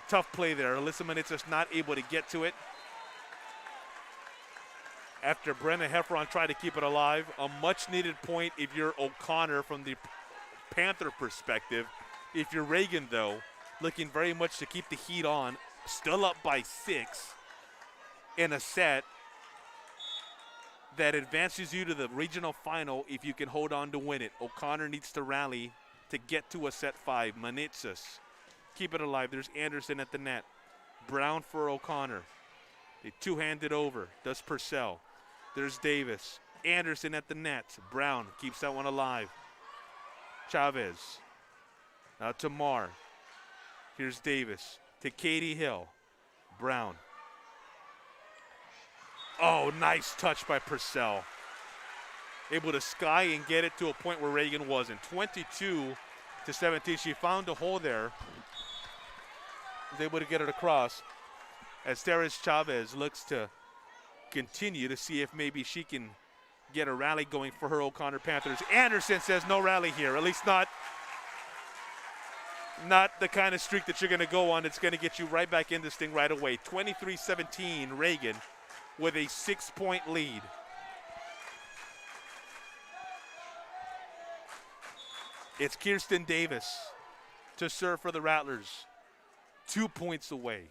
Tough play there. Alyssa Manitsis not able to get to it. After Brenna Heffron tried to keep it alive, a much-needed point if you're O'Connor from the Panther perspective. If you're Reagan, though, looking very much to keep the heat on, still up by 6 in a set that advances you to the regional final if you can hold on to win it. O'Connor needs to rally to get to a set 5. Manitsis, keep it alive. There's Anderson at the net. Brown for O'Connor. They two-handed over. Does Purcell. There's Davis. Anderson at the net. Brown keeps that one alive. Chavez. Now to Marr. Here's Davis. To Katie Hill. Brown. Oh, nice touch by Purcell. Able to sky and get it to a point where Reagan wasn't. 22-17. She found a hole there. Was able to get it across. As Teres Chavez looks to continue to see if maybe she can get a rally going for her O'Connor Panthers. Anderson says no rally here, at least not the kind of streak that you're going to go on. It's going to get you right back in this thing right away. 23-17, Reagan with a 6-point lead. It's Kierstin Davis to serve for the Rattlers. 2 points away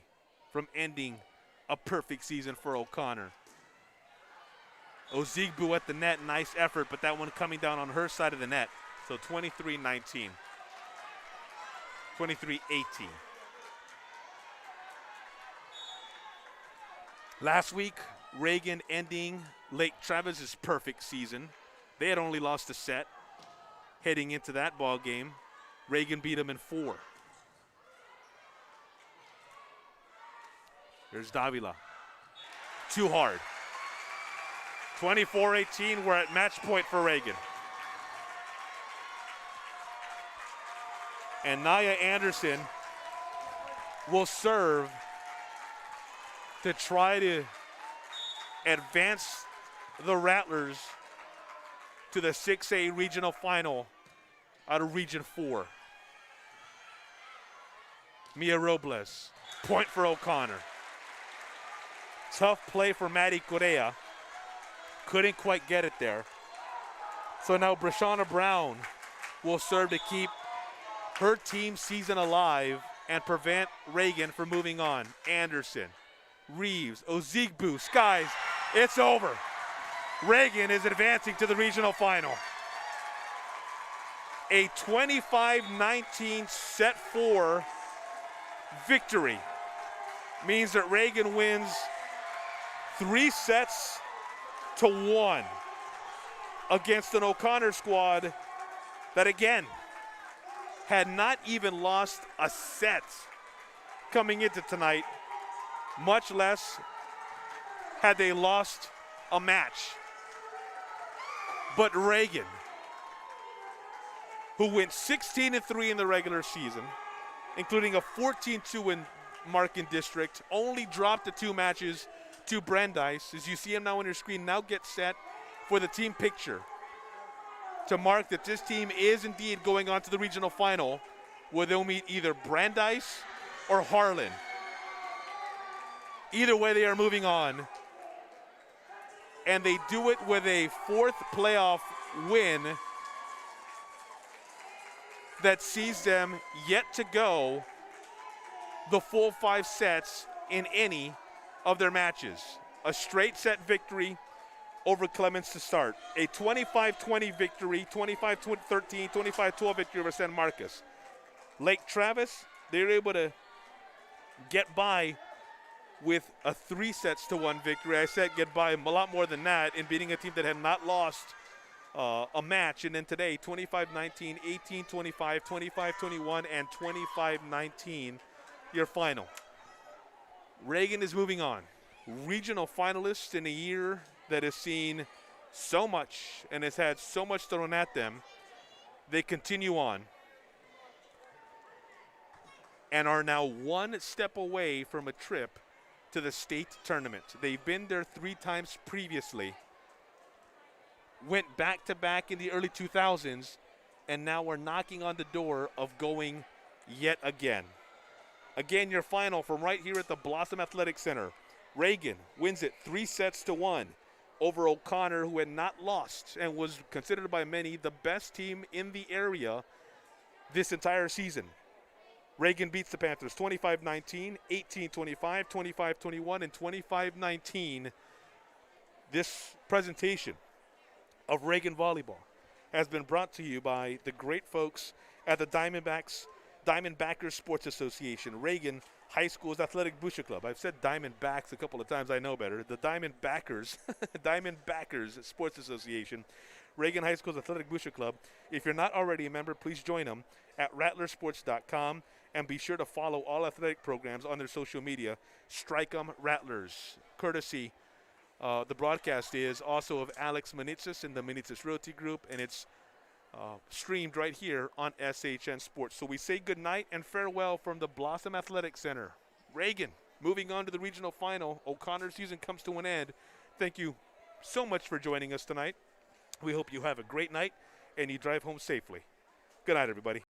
from ending a perfect season for O'Connor. Ozigbo at the net, nice effort, but that one coming down on her side of the net. So 23-19. 23-18. Last week, Reagan ending Lake Travis's perfect season. They had only lost a set heading into that ball game. Reagan beat them in 4. There's Davila. Too hard. 24-18, we're at match point for Reagan. And NYAH Anderson will serve to try to advance the Rattlers to the 6A regional final out of Region 4. Mia Robles, point for O'Connor. Tough play for MADDY Correa. Couldn't quite get it there. So now Brashana Brown will serve to keep her team's season alive and prevent Reagan from moving on. Anderson, Reeves, Ozigbo, Skies, it's over. Reagan is advancing to the regional final. A 25-19 set 4 victory means that Reagan wins 3 sets to 1 against an O'Connor squad that, again, had not even lost a set coming into tonight, much less had they lost a match. But Reagan, who went 16-3 in the regular season, including a 14-2 mark in district, only dropped the 2 matches to Brandeis. As you see him now on your screen, now get set for the team picture to mark that this team is indeed going on to the regional final, where they'll meet either Brandeis or Harlan. Either way, they are moving on. And they do it with a 4th playoff win that sees them yet to go the full 5 sets in any of their matches. A straight set victory over Clemens to start. A 25-20 victory, 25-13, 25-12 victory over San Marcos. Lake Travis, they were able to get by with a 3-1 victory. I said get by a lot more than that in beating a team that had not lost a match. And then today, 25-19, 18-25, 25-21, and 25-19, your final. Reagan is moving on. Regional finalists in a year that has seen so much and has had so much thrown at them. They continue on and are now 1 step away from a trip to the state tournament. They've been there 3 times previously, went back-to-back in the early 2000s, and now are knocking on the door of going yet again. Again, your final from right here at the Blossom Athletic Center. Reagan wins it 3-1 over O'Connor, who had not lost and was considered by many the best team in the area this entire season. Reagan beats the Panthers 25-19, 18-25, 25-21, and 25-19. This presentation of Reagan Volleyball has been brought to you by the great folks at the Diamondbackers Sports Association, Reagan High School's Athletic Booster Club. I've said Diamondbacks a couple of times, I know better. The Diamondbackers, Diamondbackers Sports Association, Reagan High School's Athletic Booster Club. If you're not already a member, please join them at rattlersports.com, and be sure to follow all athletic programs on their social media. Strike 'em Rattlers, courtesy. The broadcast is also of Alex Manitzis and the Manitzis Realty Group, and it's streamed right here on SHN Sports. So we say good night and farewell from the Blossom Athletic Center. Reagan moving on to the regional final. O'Connor's season comes to an end. Thank you so much for joining us tonight. We hope you have a great night and you drive home safely. Good night, everybody.